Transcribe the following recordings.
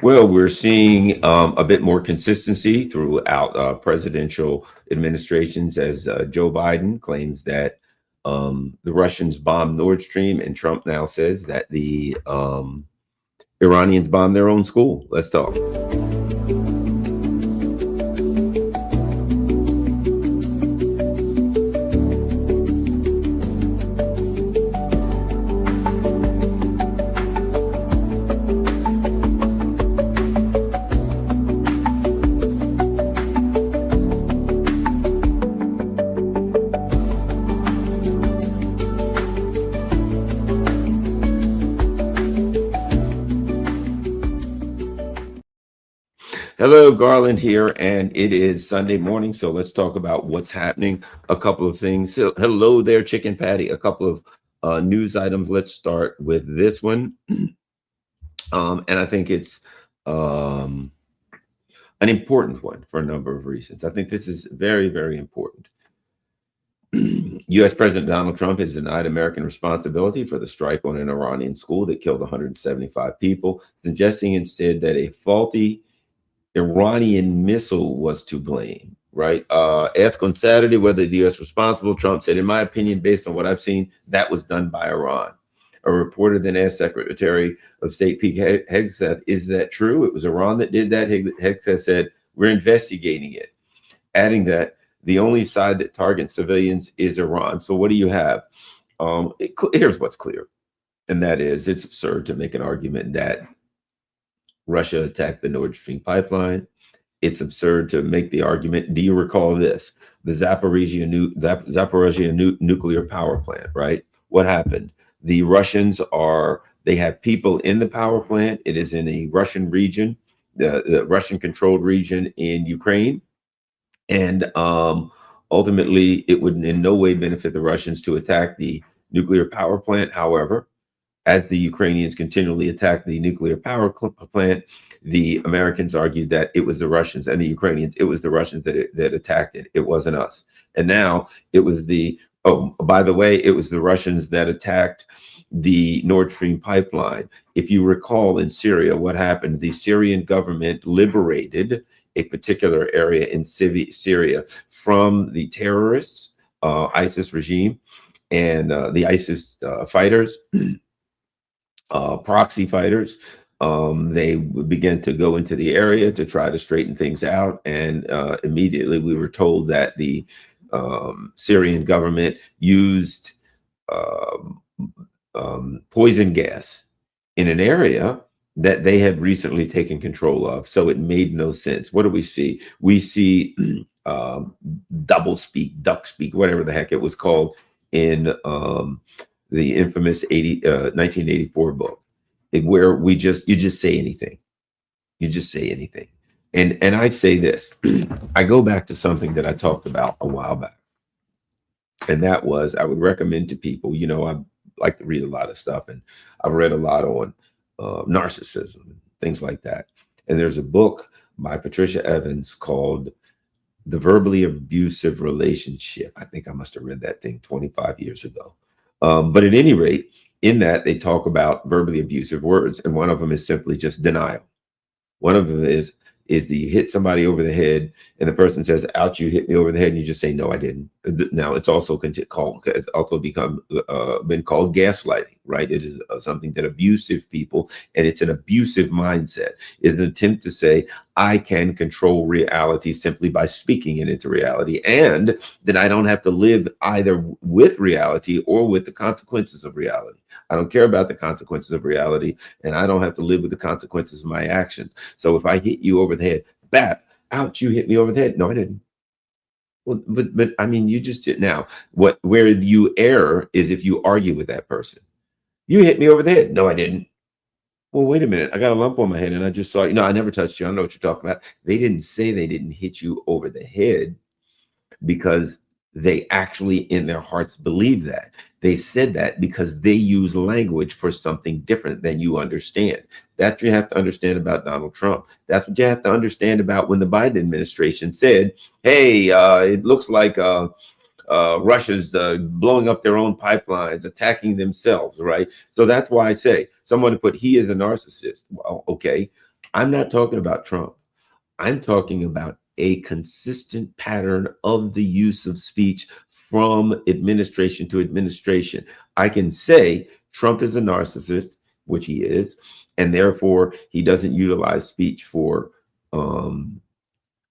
Well, we're seeing a bit more consistency throughout presidential administrations as Joe Biden claims that the Russians bombed Nord Stream, and Trump now says that the Iranians bombed their own school. Let's talk. Hello, Garland here, and it is Sunday morning, so let's talk about what's happening. A couple of things. Hello there, Chicken Patty. A couple of news items. Let's start with this one, and I think it's an important one for a number of reasons. I think this is very, very important. U.S. President Donald Trump has denied American responsibility for the strike on an Iranian school that killed 175 people, suggesting instead that a faulty Iranian missile was to blame, right? Asked on Saturday whether the U.S. responsible, Trump said, in my opinion, based on what I've seen, that was done by Iran. A reporter then asked Secretary of State Pete Hegseth, is that true? It was Iran that did that? Hegseth said, we're investigating it, adding that the only side that targets civilians is Iran. So what do you have? Here's what's clear, and that is it's absurd to make an argument that Russia attacked the Nord Stream pipeline. It's absurd to make the argument. Do you recall this? The Zaporizhia nuclear power plant, right? What happened? The Russians they have people in the power plant. It is in a Russian region, the Russian controlled region in Ukraine. And ultimately, it would in no way benefit the Russians to attack the nuclear power plant. However, as the Ukrainians continually attacked the nuclear power plant, the Americans argued that it was the Russians and the Ukrainians. It was the Russians that attacked it. It wasn't us. And now it was by the way, it was the Russians that attacked the Nord Stream pipeline. If you recall in Syria, what happened? The Syrian government liberated a particular area in Syria from the terrorists, ISIS regime, and the ISIS fighters. Proxy fighters. They began to go into the area to try to straighten things out. And immediately we were told that the Syrian government used poison gas in an area that they had recently taken control of. So it made no sense. What do we see? We see double speak, duck speak, whatever the heck it was called in the infamous 1984 book, where you just say anything. You just say anything. And I say this, I go back to something that I talked about a while back. And that was, I would recommend to people, I like to read a lot of stuff, and I've read a lot on narcissism and things like that. And there's a book by Patricia Evans called The Verbally Abusive Relationship. I think I must have read that thing 25 years ago. But at any rate, in that they talk about verbally abusive words, and one of them is simply just denial. One of them is you hit somebody over the head, and the person says, "Ouch, you hit me over the head," and you just say, "No, I didn't." Now it's also been called gaslighting, right? It is something that abusive people, and it's an abusive mindset, is an attempt to say, I can control reality simply by speaking it into reality, and that I don't have to live either with reality or with the consequences of reality. I don't care about the consequences of reality, and I don't have to live with the consequences of my actions. So if I hit you over the head, bap, ouch, you hit me over the head. No, I didn't. Well, but I mean, you just did. Now, where you err is if you argue with that person. You hit me over the head. No, I didn't. Well, wait a minute. I got a lump on my head and I just saw you. No, I never touched you. I don't know what you're talking about. They didn't say they didn't hit you over the head because they actually in their hearts believe that. They said that because they use language for something different than you understand. That's what you have to understand about Donald Trump. That's what you have to understand about when the Biden administration said, hey, it looks like Russia's blowing up their own pipelines, attacking themselves, right? So that's why I say someone put he is a narcissist. Well, okay. I'm not talking about Trump. I'm talking about a consistent pattern of the use of speech from administration to administration. I can say Trump is a narcissist, which he is, and therefore he doesn't utilize speech for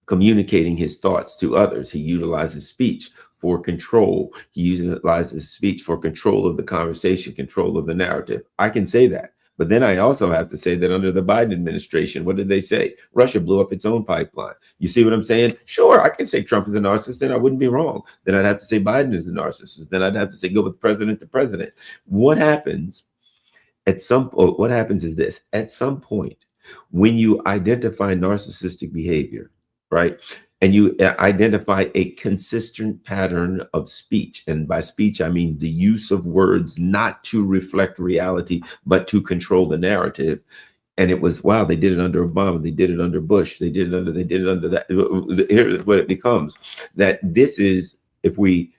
communicating his thoughts to others. He utilizes speech for control. He utilizes speech for control of the conversation, control of the narrative. I can say that. But then I also have to say that under the Biden administration, what did they say? Russia blew up its own pipeline. You see what I'm saying? Sure, I can say Trump is a narcissist, and I wouldn't be wrong. Then I'd have to say Biden is a narcissist. Then I'd have to say go with president to president. What happens what happens is this: at some point, when you identify narcissistic behavior, right, and you identify a consistent pattern of speech, and by speech I mean the use of words not to reflect reality but to control the narrative. And it was, wow, they did it under Obama, they did it under Bush, they did it under that. Here's what it becomes: that this is, if we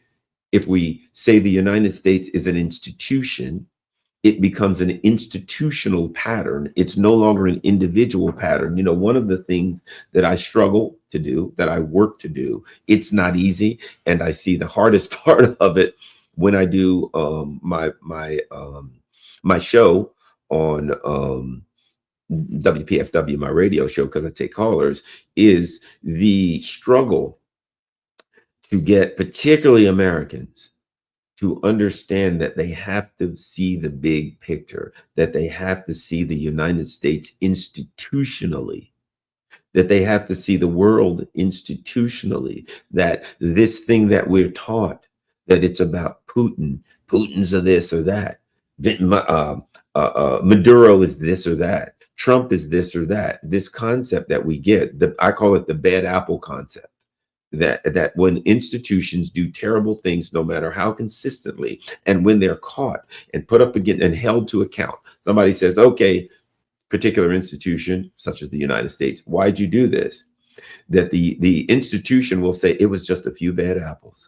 say the United States is an institution, it becomes an institutional pattern. It's no longer an individual pattern. You know, one of the things that I struggle to do, that I work to do, it's not easy. And I see the hardest part of it when I do my show on WPFW, my radio show, because I take callers, is the struggle to get particularly Americans to understand that they have to see the big picture, that they have to see the United States institutionally, that they have to see the world institutionally, that this thing that we're taught, that it's about Putin, Putin's a this or that, Maduro is this or that, Trump is this or that. This concept that we get, I call it the bad apple concept. That when institutions do terrible things, no matter how consistently, and when they're caught and put up again and held to account, somebody says, okay, particular institution such as the United States, why'd you do this? That the institution will say it was just a few bad apples.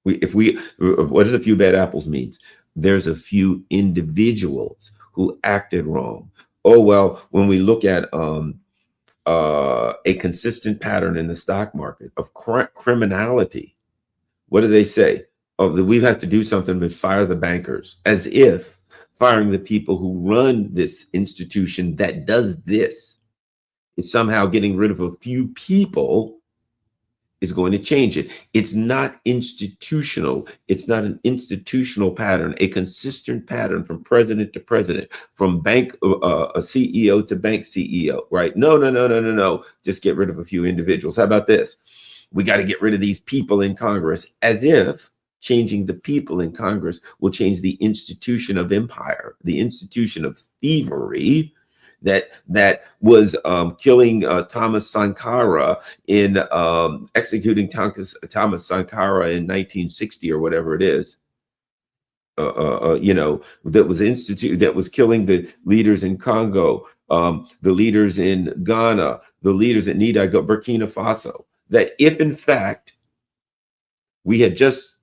What does a few bad apples means? There's a few individuals who acted wrong. Oh, well, when we look at a consistent pattern in the stock market of criminality, what do they say? Oh, that we have to do something but fire the bankers, as if firing the people who run this institution that does this is somehow getting rid of a few people is going to change it. It's not institutional. It's not an institutional pattern, a consistent pattern from president to president, from bank a CEO to bank CEO, right? No. Just get rid of a few individuals. How about this? We got to get rid of these people in Congress, as if changing the people in Congress will change the institution of empire, the institution of thievery that was killing Thomas Sankara in executing Thomas Sankara in 1960 or whatever it is. That was killing the leaders in Congo, the leaders in Ghana, the leaders in Burkina Faso. That if in fact we had just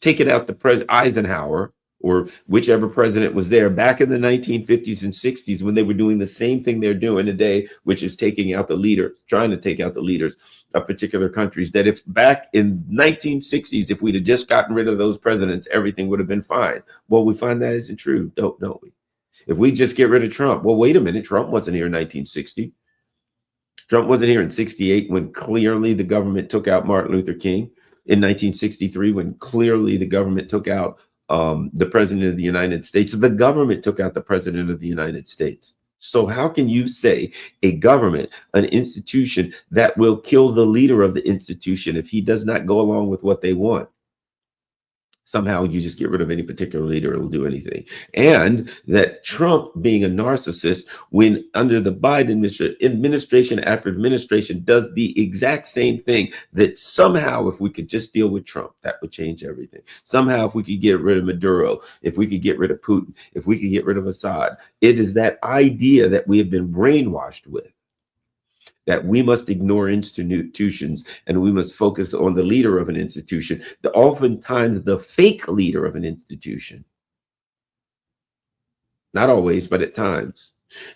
taken out the president Eisenhower, or whichever president was there back in the 1950s and 60s, when they were doing the same thing they're doing today, which is trying to take out the leaders of particular countries, that if back in 1960s, if we'd have just gotten rid of those presidents, everything would have been fine. Well, we find that isn't true, don't we? If we just get rid of Trump, well, wait a minute, Trump wasn't here in 1960. Trump wasn't here in 68 when clearly the government took out Martin Luther King. In 1963, when clearly the government took out the president of the United States. The government took out the president of the United States. So how can you say a government, an institution, that will kill the leader of the institution if he does not go along with what they want? Somehow you just get rid of any particular leader, it'll do anything. And that Trump, being a narcissist, when under the Biden administration after administration, does the exact same thing, that somehow if we could just deal with Trump, that would change everything. Somehow if we could get rid of Maduro, if we could get rid of Putin, if we could get rid of Assad, it is that idea that we have been brainwashed with, that we must ignore institutions and we must focus on the leader of an institution, oftentimes the fake leader of an institution. Not always, but at times.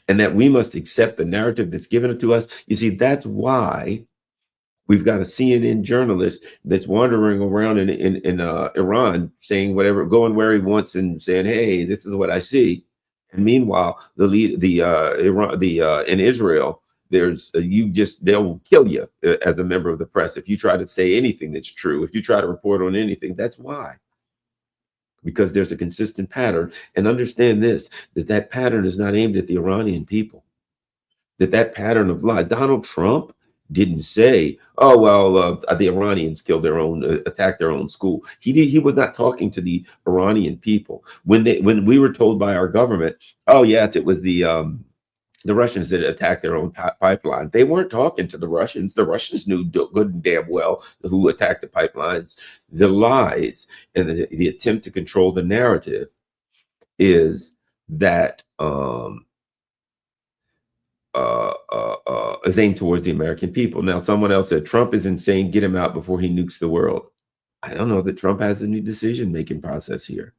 and that we must accept the narrative that's given to us. You see, that's why we've got a CNN journalist that's wandering around in Iran saying whatever, going where he wants and saying, "Hey, this is what I see." And meanwhile, Iran, in Israel, there's they'll kill you as a member of the press if you try to say anything that's true. If you try to report on anything, that's why, because there's a consistent pattern. And understand this: that pattern is not aimed at the Iranian people. That pattern of lie. Donald Trump didn't say, "Oh well, the Iranians killed their own, attacked their own school." He was not talking to the Iranian people when we were told by our government, "Oh yes, it was the Russians that attacked their own pipeline." They weren't talking to the Russians. The Russians knew good and damn well who attacked the pipelines. The lies and the attempt to control the narrative is that. Is aimed towards the American people. Now, someone else said Trump is insane. Get him out before he nukes the world. I don't know that Trump has any decision-making process here.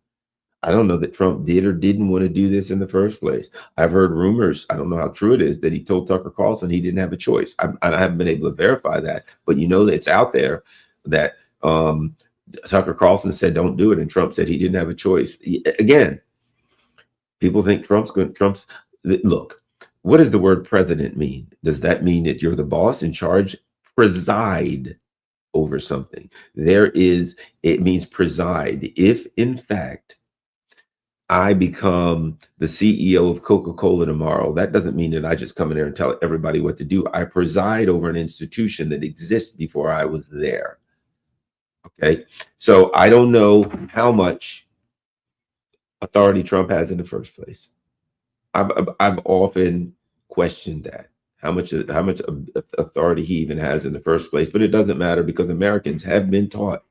I don't know that Trump did or didn't want to do this in the first place. I've heard rumors, I don't know how true it is, that he told Tucker Carlson he didn't have a choice. I haven't been able to verify that, but you know that it's out there that Tucker Carlson said don't do it, and Trump said he didn't have a choice. Again, people think look. What does the word president mean? Does that mean that you're the boss in charge? Preside over something. It means preside. If in fact I become the CEO of Coca-Cola tomorrow, that doesn't mean that I just come in there and tell everybody what to do. I preside over an institution that exists before I was there. Okay. So I don't know how much authority Trump has in the first place. I've often questioned that, how much authority he even has in the first place, but it doesn't matter because Americans have been taught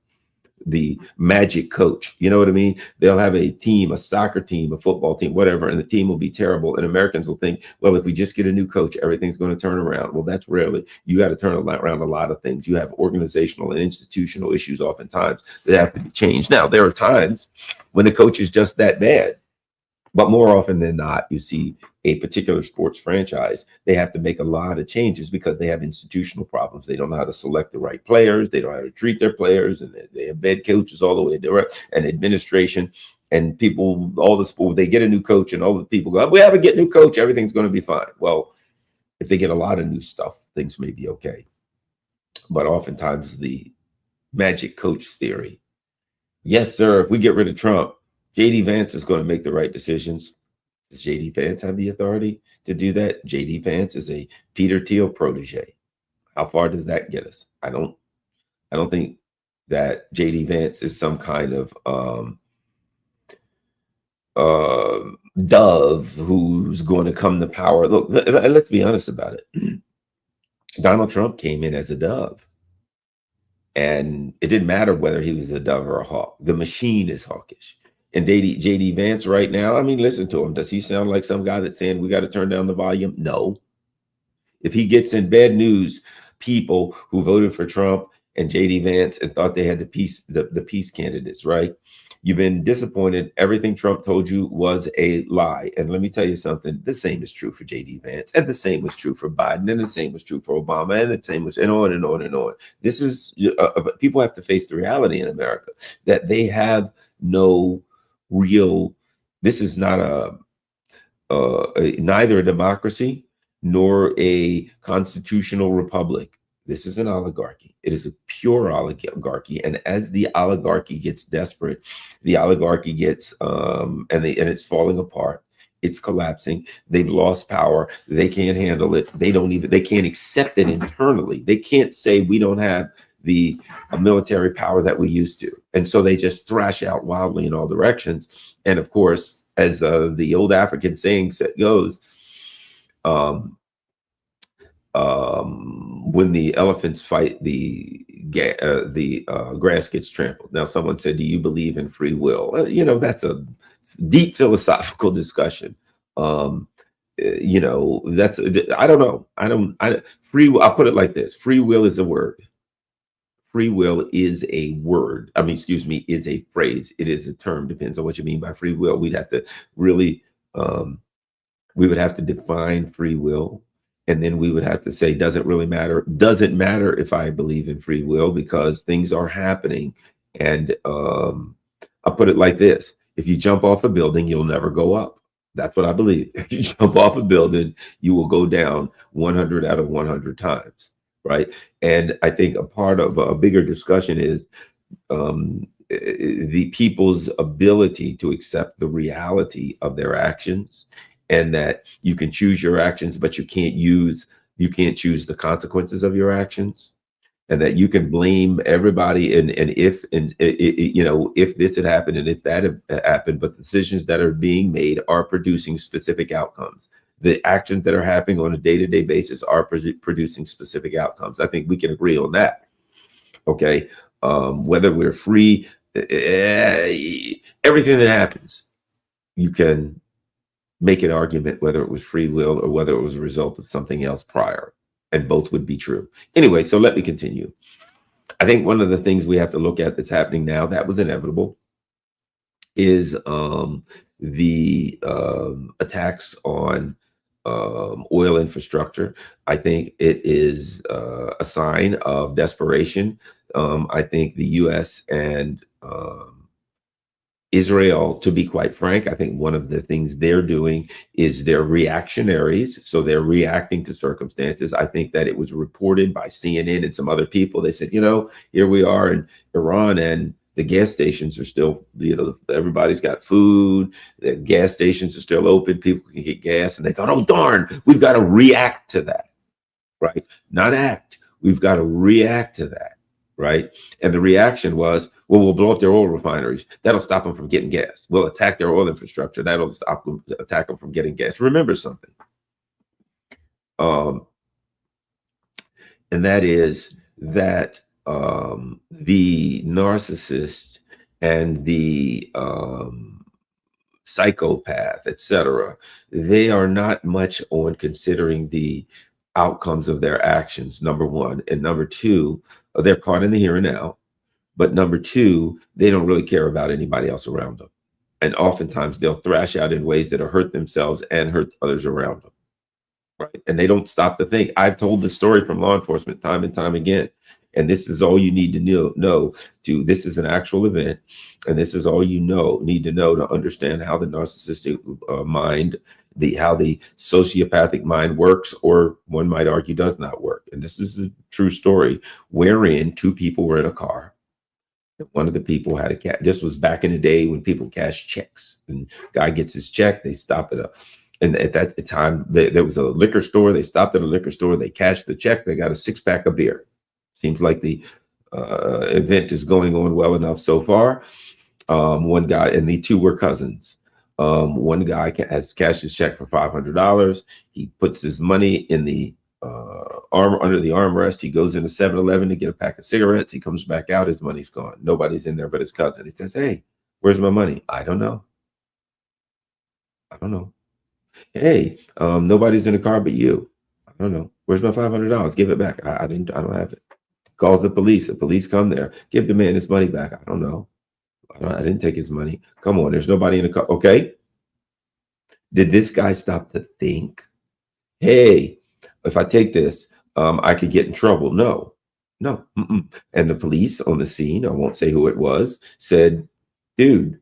the magic coach. You know what I mean? They'll have a team, a soccer team, a football team, whatever, and the team will be terrible. And Americans will think, well, if we just get a new coach, everything's going to turn around. Well, that's rarely. You got to turn around a lot of things. You have organizational and institutional issues oftentimes that have to be changed. Now, there are times when the coach is just that bad. But more often than not, you see a particular sports franchise, they have to make a lot of changes because they have institutional problems. They don't know how to select the right players. They don't know how to treat their players. And they have bad coaches all the way there, and administration and people, all the sport, they get a new coach and all the people go, we have to get a new coach. Everything's going to be fine. Well, if they get a lot of new stuff, things may be okay. But oftentimes the magic coach theory, yes, sir, if we get rid of Trump, JD Vance is going to make the right decisions. Does JD Vance have the authority to do that? JD Vance is a Peter Thiel protege. How far does that get us? I don't think that JD Vance is some kind of dove who's going to come to power. Look, let's be honest about it. Donald Trump came in as a dove. And it didn't matter whether he was a dove or a hawk. The machine is hawkish. And JD Vance right now, I mean, listen to him. Does he sound like some guy that's saying we got to turn down the volume? No. If he gets in bad news, people who voted for Trump and JD Vance and thought they had the peace candidates, right? You've been disappointed. Everything Trump told you was a lie. And let me tell you something. The same is true for JD Vance, and the same was true for Biden, and the same was true for Obama, and the same was, and on and on and on. This is people have to face the reality in America that they have no real. This is not neither a democracy nor a constitutional republic. This is an oligarchy. It is a pure oligarchy. And as the oligarchy gets desperate, the oligarchy gets and it's falling apart. It's collapsing. They've lost power. They can't handle it. They can't accept it internally. They can't say we don't have the military power that we used to. And so they just thrash out wildly in all directions. And of course, as the old African saying goes, when the elephants fight, the grass gets trampled. Now, someone said, "Do you believe in free will?" That's a deep philosophical discussion. That's I don't know. I'll put it like this: free will is a word. Free will is a word. Is a phrase. It is a term. Depends on what you mean by free will. We'd have to really We would have to define free will. And then we would have to say, doesn't really matter. Doesn't matter if I believe in free will because things are happening. And I'll put it like this. If you jump off a building, you'll never go up. That's what I believe. If you jump off a building, you will go down 100 out of 100 times, right? And I think a part of a bigger discussion is the people's ability to accept the reality of their actions, and that you can choose your actions, but you can't choose the consequences of your actions, and that you can blame everybody and if this had happened and if that had happened, but the decisions that are being made are producing specific outcomes. The actions that are happening on a day-to-day basis are producing specific outcomes. I think we can agree on that. Okay. Whether we're free, everything that happens, you can make an argument whether it was free will or whether it was a result of something else prior, and both would be true. Anyway, so let me continue. I think one of the things we have to look at that's happening now that was inevitable is the attacks on oil infrastructure. I think it is a sign of desperation. I think the U.S. and Israel, to be quite frank, I think one of the things they're doing is they're reactionaries. So they're reacting to circumstances. I think that it was reported by CNN and some other people. They said, here we are in Iran and the gas stations are still, everybody's got food. The gas stations are still open. People can get gas. And they thought, oh, darn, we've got to react to that, right? Not act. We've got to react to that. Right. And the reaction was, well, we'll blow up their oil refineries. That'll stop them from getting gas. We'll attack their oil infrastructure. That'll attack them from getting gas. Remember something. And that is that the narcissist and the psychopath, etc., they are not much on considering the outcomes of their actions, number one. And number two, they're caught in the here and now. But number two, they don't really care about anybody else around them. And oftentimes they'll thrash out in ways that'll hurt themselves and hurt others around them. Right. And they don't stop to think. I've told this story from law enforcement time and time again. And this is all you need to know. This is an actual event. And this is all you need to know to understand how the narcissistic mind, how the sociopathic mind works, or one might argue does not work. And this is a true story wherein two people were in a car. One of the people had a cat. This was back in the day when people cashed checks. And guy gets his check, they stop it up. And at that time, there was a liquor store. They stopped at a liquor store. They cashed the check. They got a 6-pack of beer. Seems like the event is going on well enough so far. One guy, and the two were cousins. One guy has cashed his check for $500. He puts his money in the under the armrest. He goes into 7-Eleven to get a pack of cigarettes. He comes back out. His money's gone. Nobody's in there but his cousin. He says, "Hey, where's my money?" "I don't know. I don't know." "Hey, nobody's in the car but you." "I don't know. Where's my $500? Give it back." I don't have it." Calls the police. The police come there. "Give the man his money back." "I don't know. I didn't take his money." "Come on, there's nobody in the car." Okay. Did this guy stop to think, hey, if I take this, I could get in trouble? No. And the police on the scene, I won't say who it was, said, "Dude,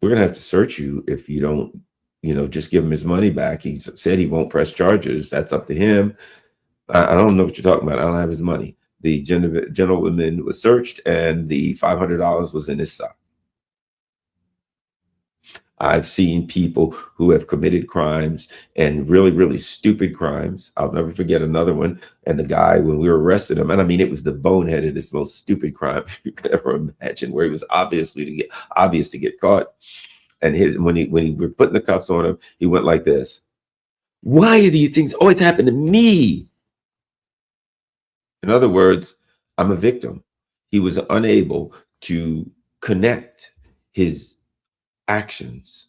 we're going to have to search you if you don't, just give him his money back. He said he won't press charges. That's up to him." I don't know what you're talking about. I don't have his money. The gentleman was searched and the $500 was in his sock. I've seen people who have committed crimes and really, really stupid crimes. I'll never forget another one. And the guy, when we arrested him, and I mean, it was the boneheadedest, most stupid crime you could ever imagine, where he was obvious to get caught. And when we were putting the cuffs on him, he went like this: "Why do these things always happen to me?" In other words, I'm a victim. He was unable to connect his actions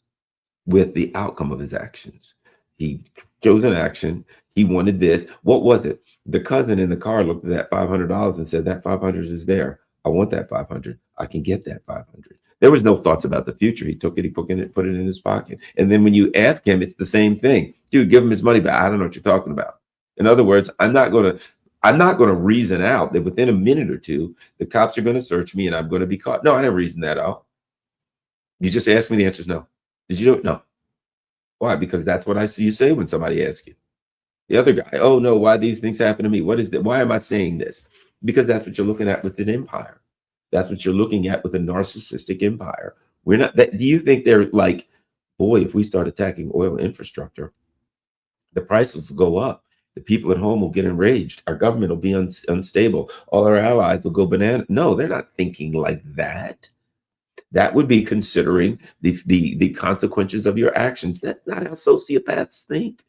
with the outcome of his actions. He chose an action. He wanted this. What was it? The cousin in the car looked at that $500 and said, "That 500 is there. I want that 500. I can get that 500. There was no thoughts about the future. He took it, he put it in his pocket. And then when you ask him, it's the same thing. Dude, give him his money back. I don't know what you're talking about. In other words, I'm not gonna reason out that within a minute or two, the cops are gonna search me and I'm gonna be caught. No, I didn't reason that out. You just asked me, the answer is no. Did you do it? No. Why? Because that's what I see you say when somebody asks you. The other guy, oh no, why these things happen to me? What is that? Why am I saying this? Because that's what you're looking at with an empire. That's what you're looking at with a narcissistic empire. We're not that. Do you think they're like, boy, if we start attacking oil infrastructure, the prices will go up. The people at home will get enraged. Our government will be unstable. All our allies will go banana. No, they're not thinking like that. That would be considering the consequences of your actions. That's not how sociopaths think.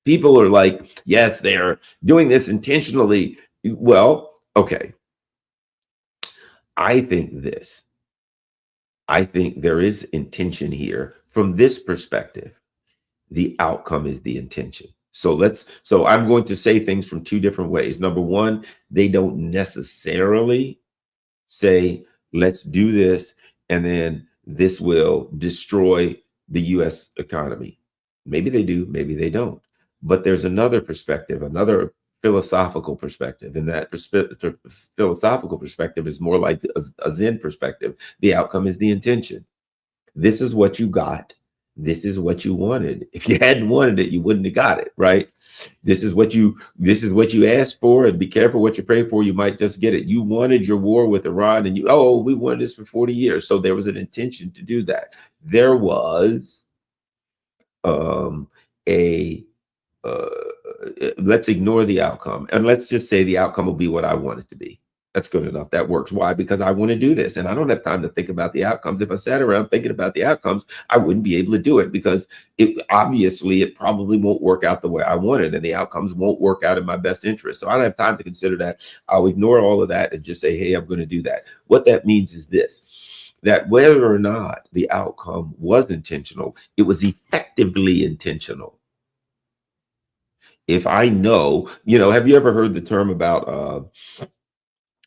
People are like, yes, they're doing this intentionally. Well, okay. I think this. I think there is intention here from this perspective. The outcome is the intention. So I'm going to say things from two different ways. Number one, they don't necessarily say, let's do this, and then this will destroy the US economy. Maybe they do, maybe they don't. But there's another perspective, another philosophical perspective. And that philosophical perspective is more like a Zen perspective. The outcome is the intention. This is what you got. This is what you wanted. If you hadn't wanted it, you wouldn't have got it, right? This is what you asked for, and be careful what you pray for. You might just get it. You wanted your war with Iran, and we wanted this for 40 years. So there was an intention to do that. There was a let's ignore the outcome, and let's just say the outcome will be what I want it to be. That's good enough. That works. Why? Because I want to do this, and I don't have time to think about the outcomes. If I sat around thinking about the outcomes, I wouldn't be able to do it, because it probably won't work out the way I wanted, and the outcomes won't work out in my best interest. So I don't have time to consider that. I'll ignore all of that and just say, hey, I'm going to do that. What that means is this: that whether or not the outcome was intentional, it was effectively intentional. If I know, have you ever heard the term about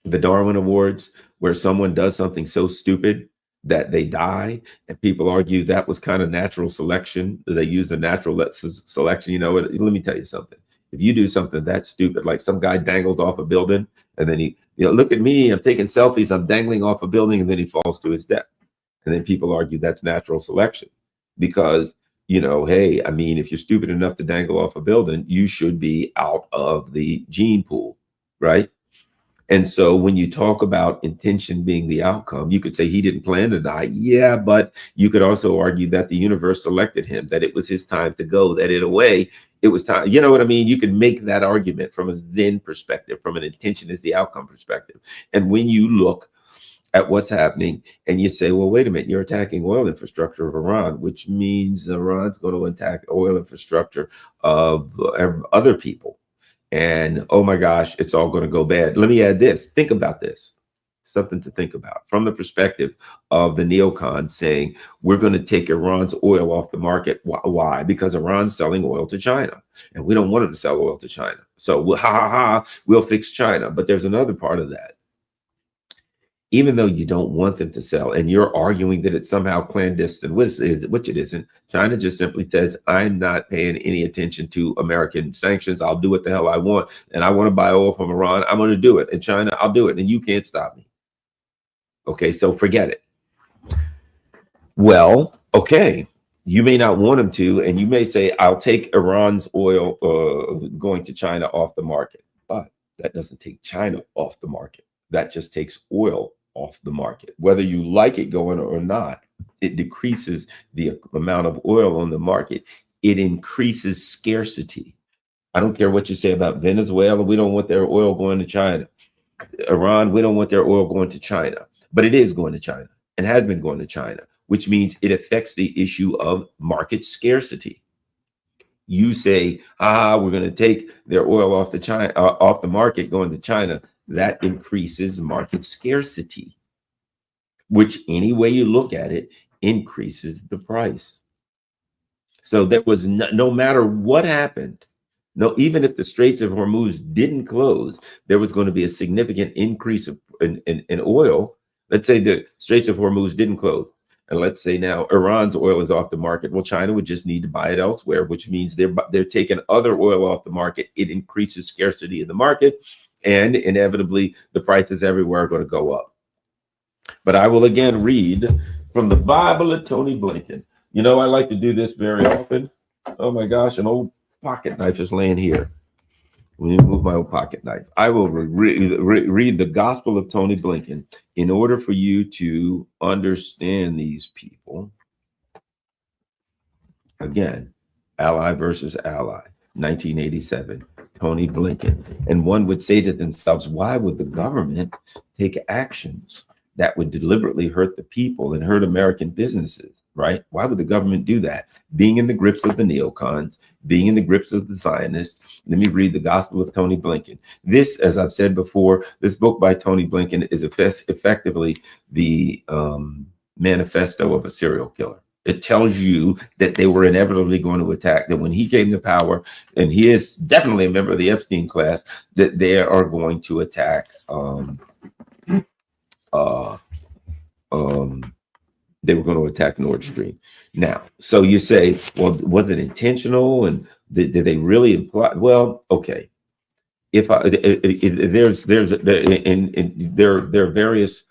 the Darwin Awards, where someone does something so stupid that they die, and people argue that was kind of natural selection? They use the natural selection. Let me tell you something. If you do something that stupid, like some guy dangles off a building, and then he, look at me, I'm taking selfies, I'm dangling off a building, and then he falls to his death. And then people argue that's natural selection, because hey, I mean, if you're stupid enough to dangle off a building, you should be out of the gene pool, right? And so when you talk about intention being the outcome, you could say he didn't plan to die. Yeah, but you could also argue that the universe selected him, that it was his time to go, that in a way it was time. You know what I mean? You can make that argument from a Zen perspective, from an intention is the outcome perspective. And when you look at what's happening and you say, well, wait a minute, you're attacking oil infrastructure of Iran, which means Iran's going to attack oil infrastructure of other people. And oh my gosh, it's all going to go bad. Let me add this. Think about this. Something to think about from the perspective of the neocons saying, we're going to take Iran's oil off the market. Why? Because Iran's selling oil to China, and we don't want them to sell oil to China. So we'll fix China. But there's another part of that. Even though you don't want them to sell, and you're arguing that it's somehow clandestine, which it isn't. China just simply says, I'm not paying any attention to American sanctions. I'll do what the hell I want. And I want to buy oil from Iran. I'm going to do it. And China, I'll do it. And you can't stop me. Okay, so forget it. Well, okay. You may not want them to, and you may say, I'll take Iran's oil going to China off the market. But that doesn't take China off the market. That just takes oil off the market. Whether you like it going or not, it decreases the amount of oil on the market. It increases scarcity. I don't care what you say about Venezuela. We don't want their oil going to China. Iran, we don't want their oil going to China. But it is going to China and has been going to China, which means it affects the issue of market scarcity. You say, we're going to take their oil off the market going to China. That increases market scarcity, which any way you look at it, increases the price. So there was no matter what happened, even if the Straits of Hormuz didn't close, there was going to be a significant increase in oil, Let's say the Straits of Hormuz didn't close. And let's say now Iran's oil is off the market. Well, China would just need to buy it elsewhere, which means they're taking other oil off the market. It increases scarcity in the market, and inevitably the prices everywhere are going to go up. But I will again read from the Bible of Tony Blinken. You know, I like to do this very often. Oh my gosh, an old pocket knife is laying here. Let me move my old pocket knife. I will read the Gospel of Tony Blinken in order for you to understand these people. Again, ally versus ally, 1987, Tony Blinken. And one would say to themselves, why would the government take actions that would deliberately hurt the people and hurt American businesses, right? Why would the government do that? Being in the grips of the neocons, being in the grips of the Zionists. Let me read the Gospel of Tony Blinken. This, as I've said before, this book by Tony Blinken is effectively the manifesto of a serial killer. It tells you that they were inevitably going to attack, that when he came to power, and he is definitely a member of the Epstein class, that they are going to attack they were going to attack Nord Stream. Now, so you say, well, was it intentional? And did they really imply? Well, okay. If there are various.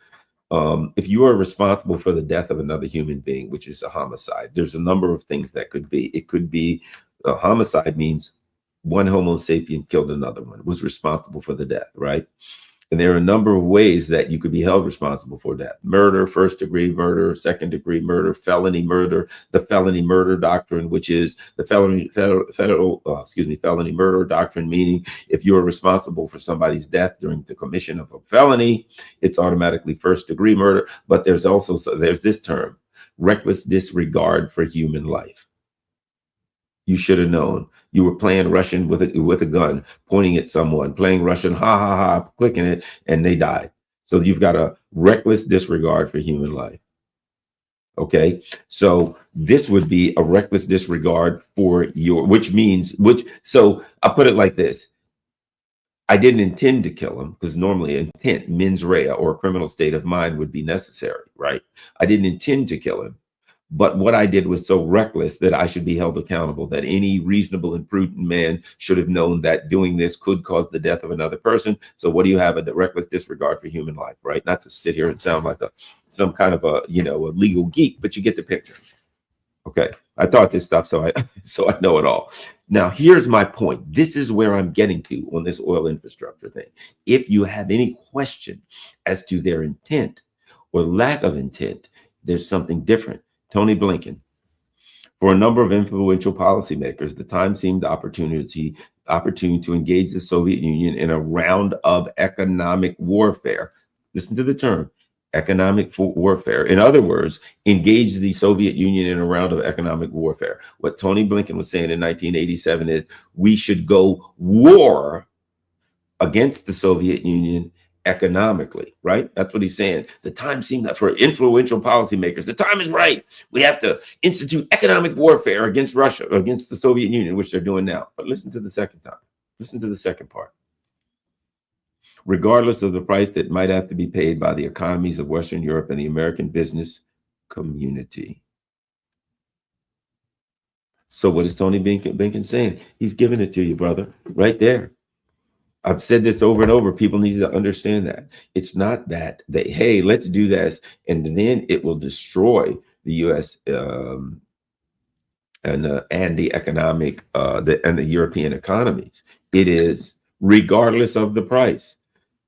If you are responsible for the death of another human being, which is a homicide, there's a number of things that could be. It could be a homicide means one Homo sapien killed another one, was responsible for the death, right? And there are a number of ways that you could be held responsible for death: murder, first degree murder, second degree murder, felony murder, the felony murder doctrine, which is the felony murder doctrine, meaning if you're responsible for somebody's death during the commission of a felony, it's automatically first degree murder. But there's this term, reckless disregard for human life. You should have known. You were playing Russian with a gun, pointing at someone, playing Russian, ha, ha, ha, clicking it, and they died. So you've got a reckless disregard for human life. Okay, so this would be a reckless disregard for so I'll put it like this. I didn't intend to kill him, because normally intent, mens rea, or a criminal state of mind would be necessary, right? I didn't intend to kill him. But what I did was so reckless that I should be held accountable, that any reasonable and prudent man should have known that doing this could cause the death of another person. So what do you have? A reckless disregard for human life, right? Not to sit here and sound like some kind of a legal geek, but you get the picture. Okay, I taught this stuff, so I know it all. Now, here's my point. This is where I'm getting to on this oil infrastructure thing. If you have any question as to their intent or lack of intent, there's something different. Tony Blinken. For a number of influential policymakers, the time seemed opportune to engage the Soviet Union in a round of economic warfare. Listen to the term, economic warfare. In other words, engage the Soviet Union in a round of economic warfare. What Tony Blinken was saying in 1987 is we should go war against the Soviet Union economically, right? That's what he's saying. The time seemed that for influential policymakers, the time is right. We have to institute economic warfare against Russia, against the Soviet Union, which they're doing now. But listen to the second time. Listen to the second part. Regardless of the price that might have to be paid by the economies of Western Europe and the American business community. So what is Tony Blinken saying? He's giving it to you, brother, right there. I've said this over and over. People need to understand that. It's not that hey, let's do this, and then it will destroy the U.S. And the economic and the European economies. It is regardless of the price.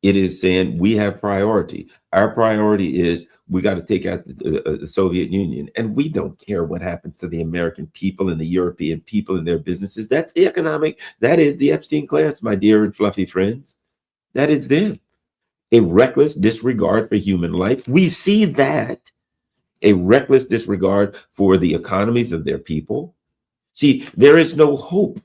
It is saying we have priority. Our priority is we got to take out the Soviet Union, and we don't care what happens to the American people and the European people and their businesses. That's the economic. That is the Epstein class, my dear and fluffy friends. That is them. A reckless disregard for human life. We see that. A reckless disregard for the economies of their people. See, there is no hope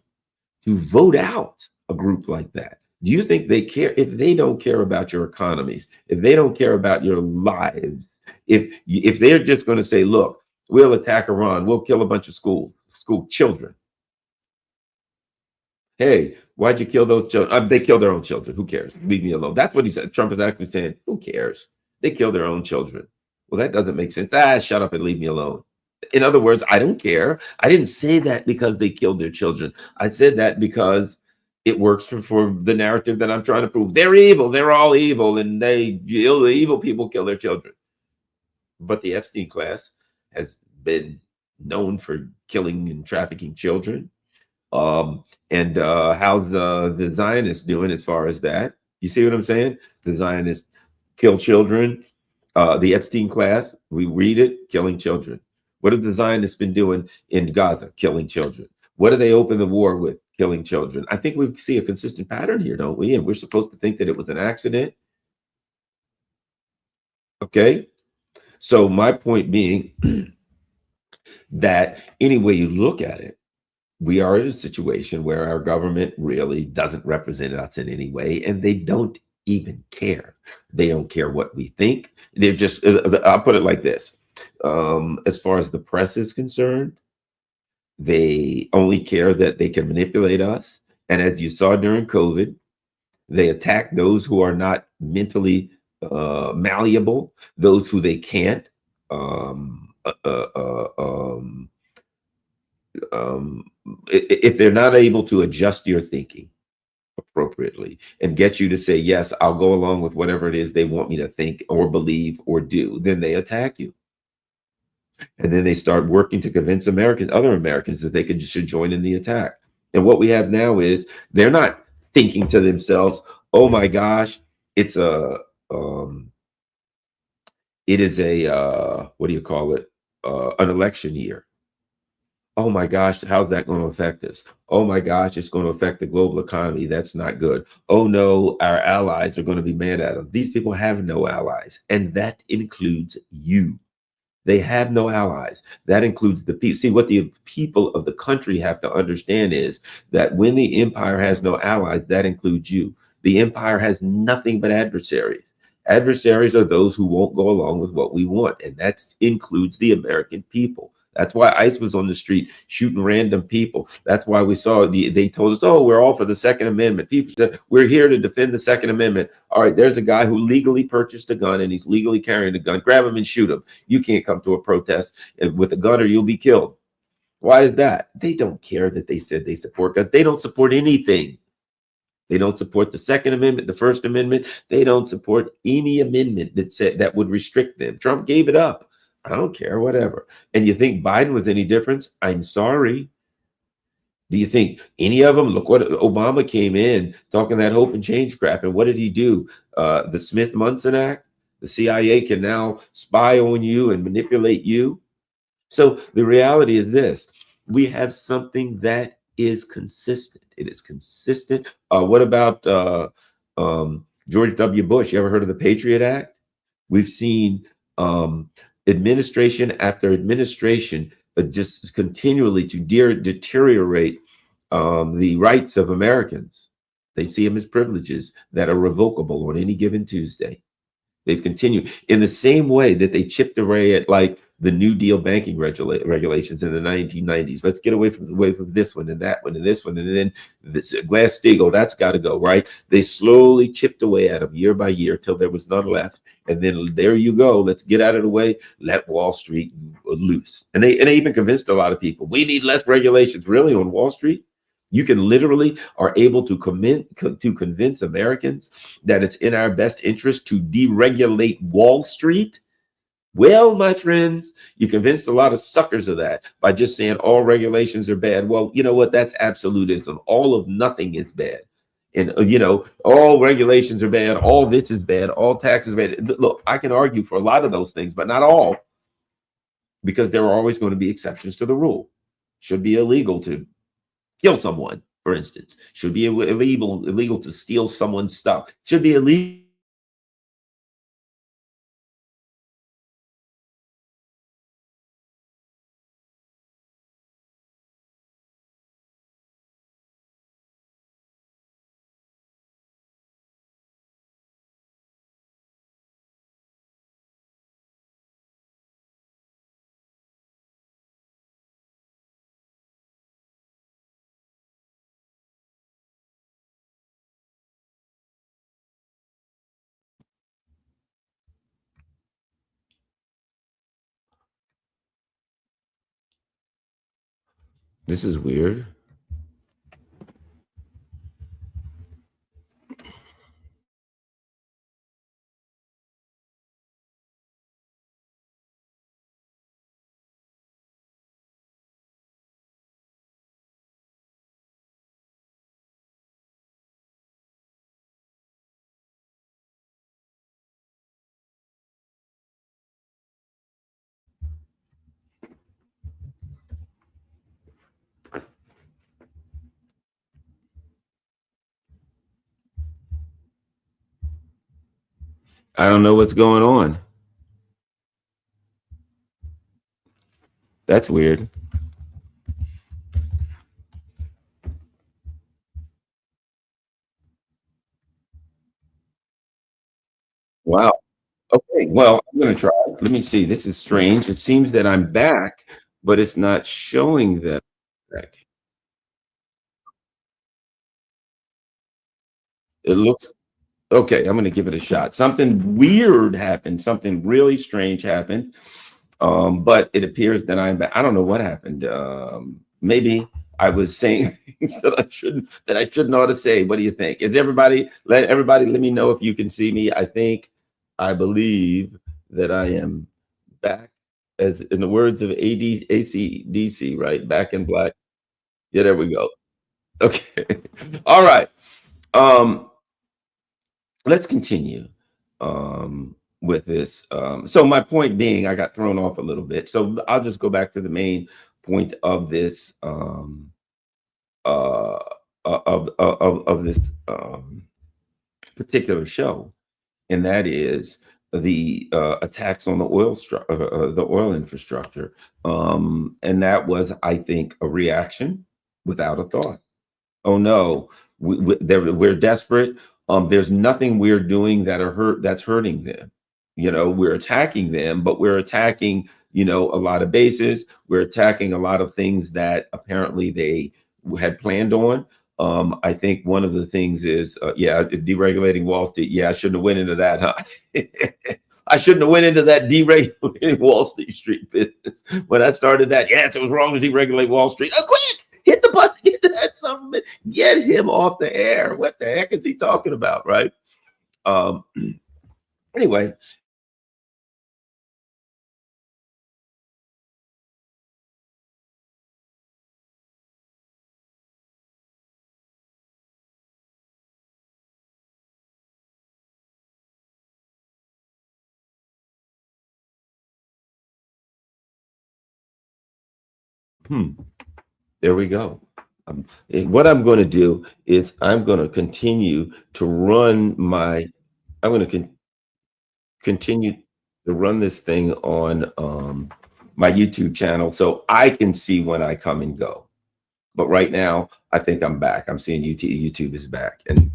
to vote out a group like that. Do you think they care? If they don't care about your economies, if they don't care about your lives, if they're just going to say, look, we'll attack Iran, we'll kill a bunch of school children. Hey, why'd you kill those children? They killed their own children. Who cares? Leave me alone. That's what he said. Trump is actually saying, who cares? They kill their own children. Well, that doesn't make sense. Shut up and leave me alone. In other words, I don't care. I didn't say that because they killed their children. I said that because it works for the narrative that I'm trying to prove. They're evil. They're all evil, and the evil people kill their children. But the Epstein class has been known for killing and trafficking children. And how's the Zionists doing as far as that? You see what I'm saying? The Zionists kill children. The Epstein class, we read it, killing children. What have the Zionists been doing in Gaza? Killing children. What do they open the war with? Killing children. I think we see a consistent pattern here, don't we? And we're supposed to think that it was an accident. Okay. So my point being that any way you look at it, we are in a situation where our government really doesn't represent us in any way, and they don't even care. They don't care what we think. They're just, I'll put it like this. As far as the press is concerned, they only care that they can manipulate us. And as you saw during COVID, they attack those who are not mentally malleable, those who they can't um, uh, uh, uh, um, if they're not able to adjust your thinking appropriately and get you to say, yes, I'll go along with whatever it is they want me to think or believe or do, then they attack you. And then they start working to convince other Americans that should join in the attack. And what we have now is they're not thinking to themselves, oh my gosh, it's um, it is a, what do you call it? An election year. Oh my gosh, how's that going to affect us? Oh my gosh, it's going to affect the global economy. That's not good. Oh no, our allies are going to be mad at them. These people have no allies, and that includes you. They have no allies. That includes the people. See, what the people of the country have to understand is that when the empire has no allies, that includes you. The empire has nothing but adversaries. Adversaries are those who won't go along with what we want, and that includes the American people. That's why ICE was on the street shooting random people. That's why we saw they told us, oh, we're all for the Second Amendment. People said, we're here to defend the Second Amendment. All right, there's a guy who legally purchased a gun and he's legally carrying a gun. Grab him and shoot him. You can't come to a protest with a gun or you'll be killed. Why is that? They don't care that they said they support guns. They don't support anything. They don't support the Second Amendment, the First Amendment. They don't support any amendment that said that would restrict them. Trump gave it up. I don't care, whatever. And you think Biden was any different? I'm sorry. Do you think any of them? Look what Obama came in talking that hope and change crap. And what did he do? The Smith-Munson Act. The CIA can now spy on you and manipulate you. So the reality is this: we have something that is consistent. It is consistent. What about George W. Bush? You ever heard of the Patriot Act? We've seen um, administration after administration just continually to deteriorate the rights of Americans. They see them as privileges that are revocable on any given Tuesday. They've continued in the same way that they chipped away at like the New Deal banking regulations in the 1990s. Let's get away from this one and that one and this one, and then this Glass-Steagall, that's got to go, right? They slowly chipped away at them year by year till there was none left. And then there you go. Let's get out of the way. Let Wall Street loose. And they even convinced a lot of people we need less regulations. Really, on Wall Street, you can literally are able to convince Americans that it's in our best interest to deregulate Wall Street. Well, my friends, you convinced a lot of suckers of that by just saying all regulations are bad. Well, you know what? That's absolutism. All of nothing is bad. And, all regulations are bad. All this is bad. All taxes are bad. Look, I can argue for a lot of those things, but not all, because there are always going to be exceptions to the rule. Should be illegal to kill someone, for instance. Should be illegal to steal someone's stuff. Should be illegal This is weird. I don't know what's going on. That's weird. Wow. Okay. Well, I'm going to try. Let me see. This is strange. It seems that I'm back, but it's not showing that I'm back. It looks okay. I'm going to give it a shot. Something weird happened. Something really strange happened. But it appears that I'm back. I don't know what happened. Maybe I was saying things that I shouldn't ought to say. What do you think? Is everybody let me know if you can see me? I believe that I am back, as in the words of ACDC, right? Back in black. Yeah, there we go. Okay. All right. Um, let's continue with this. So my point being, I got thrown off a little bit. So I'll just go back to the main point of this uh, of this particular show, and that is the attacks on the oil infrastructure, and that was, I think, a reaction without a thought. Oh no, we're desperate. There's nothing we're doing that's hurting them. We're attacking them, but we're attacking, a lot of bases. We're attacking a lot of things that apparently they had planned on. I think one of the things is, yeah, deregulating Wall Street. Yeah, I shouldn't have went into that, huh? I shouldn't have went into that deregulating Wall Street business when I started that. Yes, it was wrong to deregulate Wall Street. Oh, quick, hit the button, get that something, get him off the air. What the heck is he talking about, right? Um, anyway, hmm, there we go. What I'm going to do is I'm going to continue to run my. I'm going to continue to run this thing on my YouTube channel so I can see when I come and go. But right now, I think I'm back. I'm seeing YouTube is back, and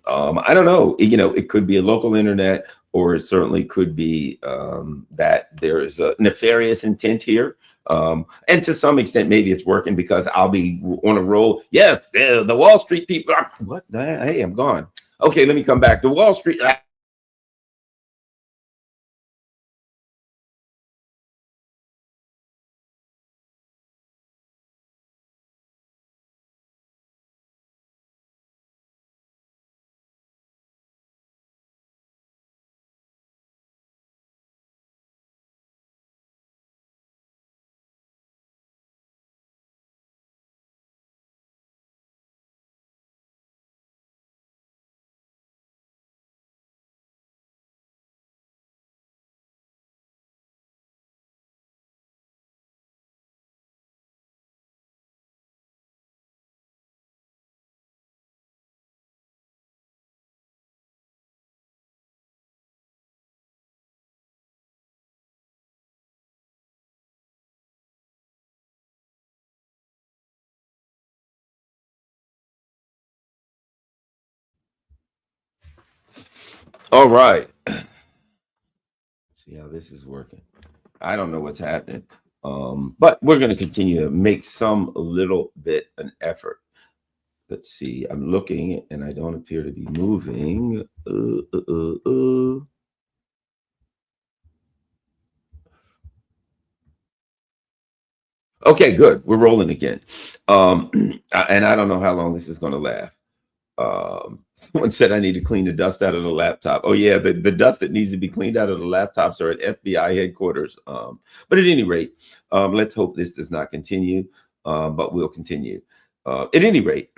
I don't know. It could be a local internet, or it certainly could be that there is a nefarious intent here. And to some extent, maybe it's working because I'll be on a roll. Yes, the Wall Street people. What? Hey, I'm gone. Okay, let me come back. The Wall Street. All right. See how this is working. I don't know what's happening. But we're going to continue to make some little bit an effort. Let's see. I'm looking and I don't appear to be moving. Okay, good. We're rolling again. And I don't know how long this is going to last. Someone said I need to clean the dust out of the laptop. Oh yeah, the dust that needs to be cleaned out of the laptops are at FBI headquarters. But at any rate, let's hope this does not continue. But we'll continue. At any rate,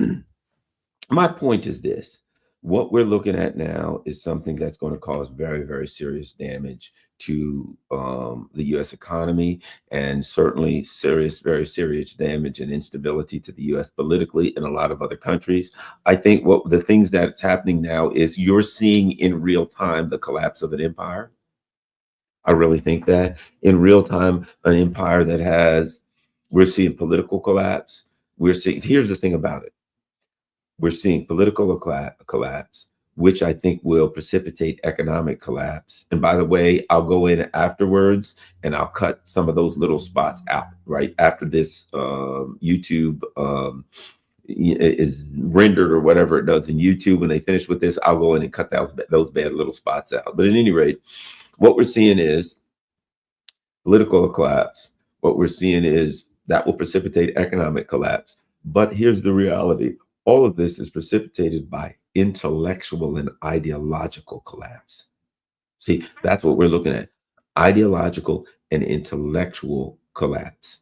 my point is this. What we're looking at now is something that's going to cause very, very serious damage to the U.S. economy, and certainly serious, very serious damage and instability to the U.S. politically and a lot of other countries. I think what the things that's happening now is you're seeing in real time the collapse of an empire. I really think that in real time, an empire that we're seeing political collapse. Here's the thing about it. We're seeing political collapse, which I think will precipitate economic collapse. And by the way, I'll go in afterwards and I'll cut some of those little spots out right after this YouTube is rendered or whatever it does in YouTube. When they finish with this, I'll go in and cut those bad little spots out. But at any rate, what we're seeing is political collapse. What we're seeing is that will precipitate economic collapse. But here's the reality. All of this is precipitated by intellectual and ideological collapse. See, that's what we're looking at. Ideological and intellectual collapse.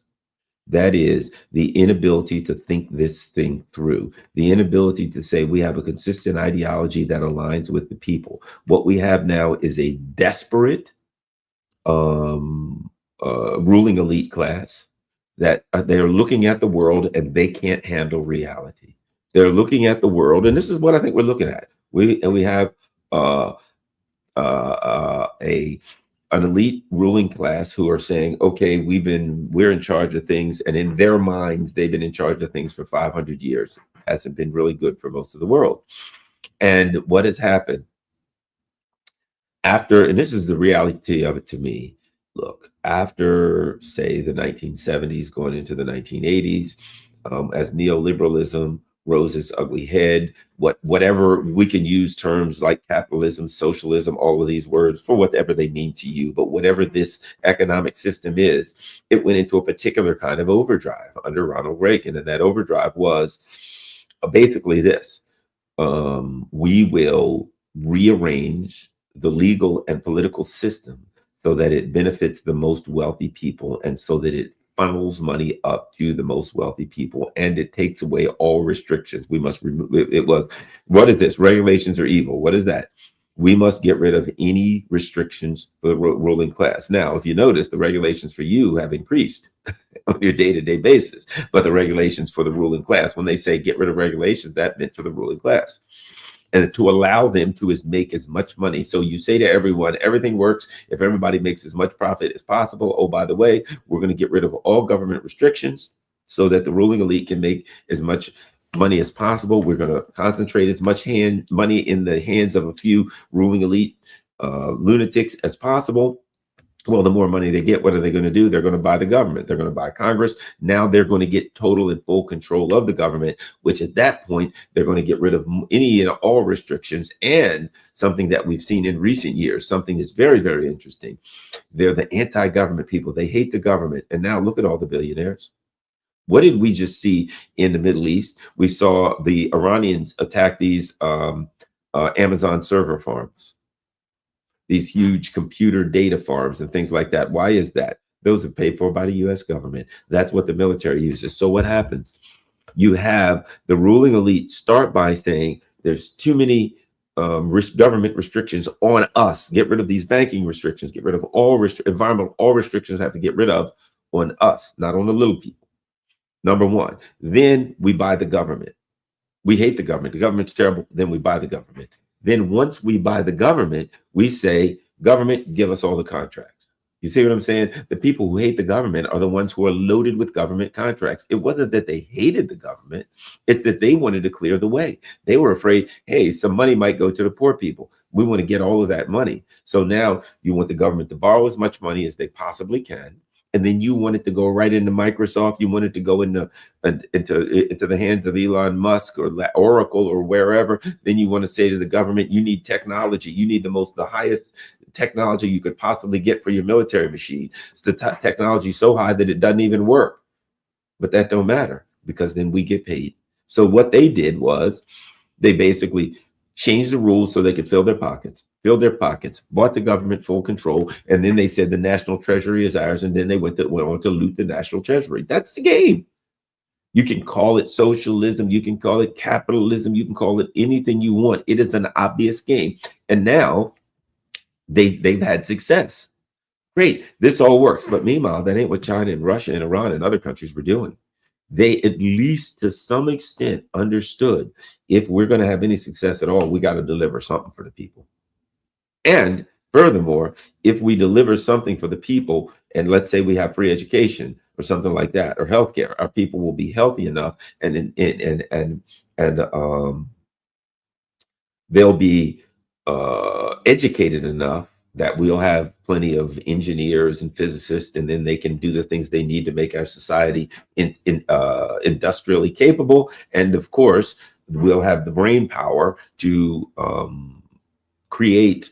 That is the inability to think this thing through, the inability to say we have a consistent ideology that aligns with the people. What we have now is a desperate ruling elite class that they're looking at the world and they can't handle reality. They're looking at the world, and this is what I think we're looking at. We have an elite ruling class who are saying, okay, we're in charge of things, and in their minds, they've been in charge of things for 500 years. It hasn't been really good for most of the world. And what has happened after, and this is the reality of it to me, look, after, say, the 1970s going into the 1980s, as neoliberalism rose its ugly head, whatever we can use terms like capitalism, socialism, all of these words for whatever they mean to you, but whatever this economic system is, it went into a particular kind of overdrive under Ronald Reagan. And that overdrive was basically this. We will rearrange the legal and political system so that it benefits the most wealthy people and so that it funnels money up to the most wealthy people, and it takes away all restrictions. We must remove it. What is this? Regulations are evil. What is that? We must get rid of any restrictions for the ruling class. Now, if you notice, the regulations for you have increased on your day-to-day basis, but the regulations for the ruling class, when they say get rid of regulations, that meant for the ruling class. And to allow them to make as much money. So you say to everyone, everything works if everybody makes as much profit as possible. Oh, by the way, we're going to get rid of all government restrictions so that the ruling elite can make as much money as possible. We're going to concentrate as much money in the hands of a few ruling elite lunatics as possible. Well, the more money they get, what are they going to do? They're going to buy the government. They're going to buy Congress. Now they're going to get total and full control of the government, which at that point, they're going to get rid of any and all restrictions. And something that we've seen in recent years, something that's very, very interesting. They're the anti-government people. They hate the government. And now look at all the billionaires. What did we just see in the Middle East? We saw the Iranians attack these Amazon server farms, these huge computer data farms and things like that. Why is that? Those are paid for by the US government. That's what the military uses. So what happens? You have the ruling elite start by saying there's too many government restrictions on us. Get rid of these banking restrictions. Get rid of all environmental, all restrictions have to get rid of on us, not on the little people. Number one. Then we buy the government. We hate the government. The government's terrible. Then we buy the government. Then once we buy the government, we say, government, give us all the contracts. You see what I'm saying? The people who hate the government are the ones who are loaded with government contracts. It wasn't that they hated the government. It's that they wanted to clear the way. They were afraid, hey, some money might go to the poor people. We want to get all of that money. So now you want the government to borrow as much money as they possibly can. And then you want it to go right into Microsoft. You want it to go into the hands of Elon Musk or Oracle or wherever. Then you want to say to the government, you need technology. You need the highest technology you could possibly get for your military machine. It's the technology so high that it doesn't even work. but that don't matter because then we get paid. So what they did was they basically changed the rules so they could fill their pockets, bought the government full control, and then they said the national treasury is ours, and then they went on to loot the national treasury. That's the game. You can call it socialism, you can call it capitalism, you can call it anything you want. It is an obvious game. And now they've had success. Great, this all works. But meanwhile, that ain't what China and Russia and Iran and other countries were doing. They at least to some extent understood if we're going to have any success at all, we got to deliver something for the people. And furthermore, if we deliver something for the people, and let's say we have free education or something like that, or healthcare, our people will be healthy enough, and they'll be educated enough that we'll have plenty of engineers and physicists, and then they can do the things they need to make our society industrially capable. And of course, we'll have the brain power to create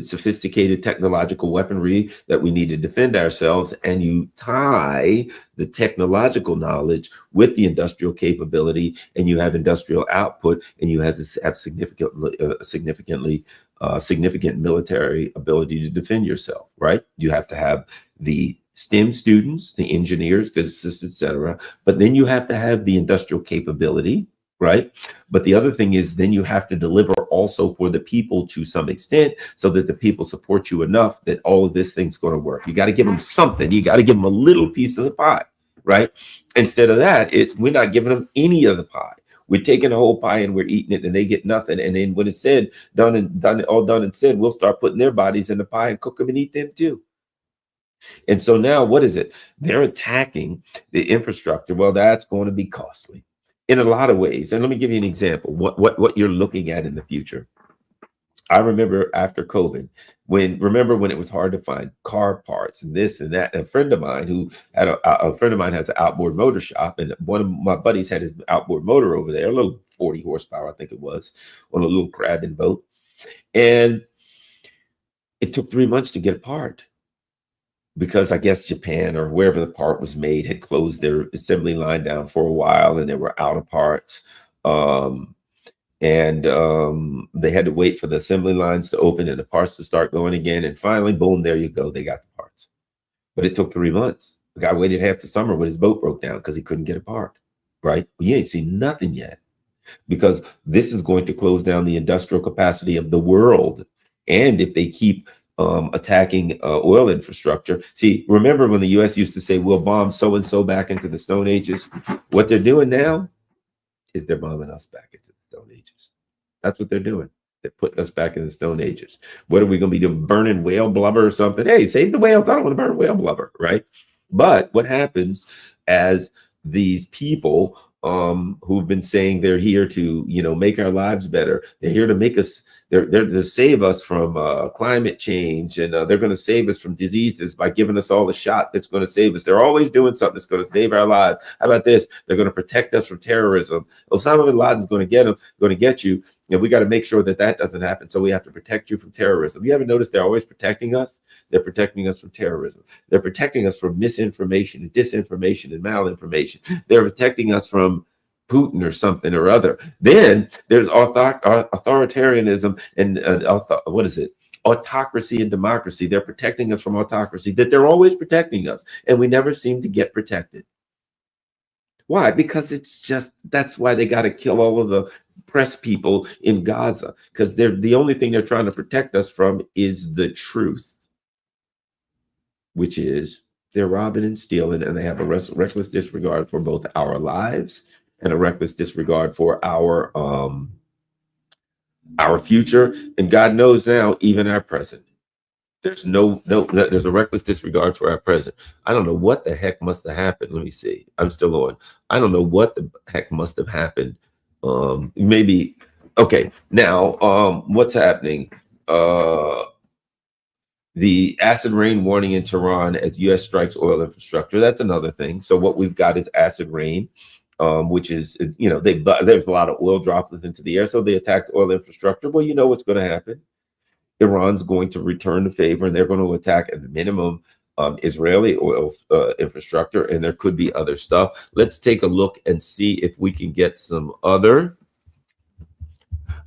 sophisticated technological weaponry that we need to defend ourselves. And you tie the technological knowledge with the industrial capability, and you have industrial output, and you have significant military ability to defend yourself, right? You have to have the STEM students, the engineers, physicists, etc. But then you have to have the industrial capability, right? But the other thing is then you have to deliver also for the people to some extent so that the people support you enough that all of this thing's going to work. You got to give them something. You got to give them a little piece of the pie, right? Instead of that, we're not giving them any of the pie. We're taking a whole pie and we're eating it, and they get nothing. And then when it's done and said, we'll start putting their bodies in the pie and cook them and eat them too. And so now what is it? They're attacking the infrastructure. Well, that's going to be costly in a lot of ways. And let me give you an example. What you're looking at in the future. I remember after COVID, when it was hard to find car parts and this and that. And a friend of mine who had a friend of mine has an outboard motor shop, and one of my buddies had his outboard motor over there, a little 40 horsepower, I think it was, on a little crabbing boat. And it took 3 months to get a part, because I guess Japan or wherever the part was made had closed their assembly line down for a while, and they were out of parts. They had to wait for the assembly lines to open and the parts to start going again. And finally, boom, there you go. They got the parts. But it took 3 months. The guy waited half the summer when his boat broke down because he couldn't get a part, right? Well, you ain't seen nothing yet, because this is going to close down the industrial capacity of the world. And if they keep attacking oil infrastructure. See, remember when the U.S. used to say, we'll bomb so-and-so back into the Stone Ages? What they're doing now is they're bombing us back into the Stone Ages. That's what they're doing. They're putting us back in the Stone Ages. What are we going to be doing? Burning whale blubber or something? Hey, save the whales. I don't want to burn whale blubber, right? But what happens as these people who've been saying they're here to, make our lives better. They're here to make us, they're to save us from climate change, and they're going to save us from diseases by giving us all the shot that's going to save us. They're always doing something that's going to save our lives. How about this? They're going to protect us from terrorism. Osama bin Laden's going to get you. And we got to make sure that doesn't happen. So we have to protect you from terrorism. You haven't noticed they're always protecting us? They're protecting us from terrorism. They're protecting us from misinformation and disinformation and malinformation. They're protecting us from Putin or something or other. Then there's authoritarianism and autocracy and democracy. They're protecting us from autocracy, that they're always protecting us. And we never seem to get protected. Why? Because that's why they got to kill all of the press people in Gaza, because the only thing they're trying to protect us from is the truth, which is they're robbing and stealing, and they have a reckless disregard for both our lives and a reckless disregard for our future, and God knows now, even our present. There's there's a reckless disregard for our present. I don't know what the heck must have happened. Let me see. I'm still on. I don't know what the heck must have happened. Maybe. Okay. Now, what's happening? The acid rain warning in Tehran as U.S. strikes oil infrastructure. That's another thing. So what we've got is acid rain, which is, there's a lot of oil droplets into the air. So they attacked oil infrastructure. Well, you know what's going to happen. Iran's going to return the favor, and they're going to attack at the minimum Israeli oil infrastructure, and there could be other stuff. Let's take a look and see if we can get some other.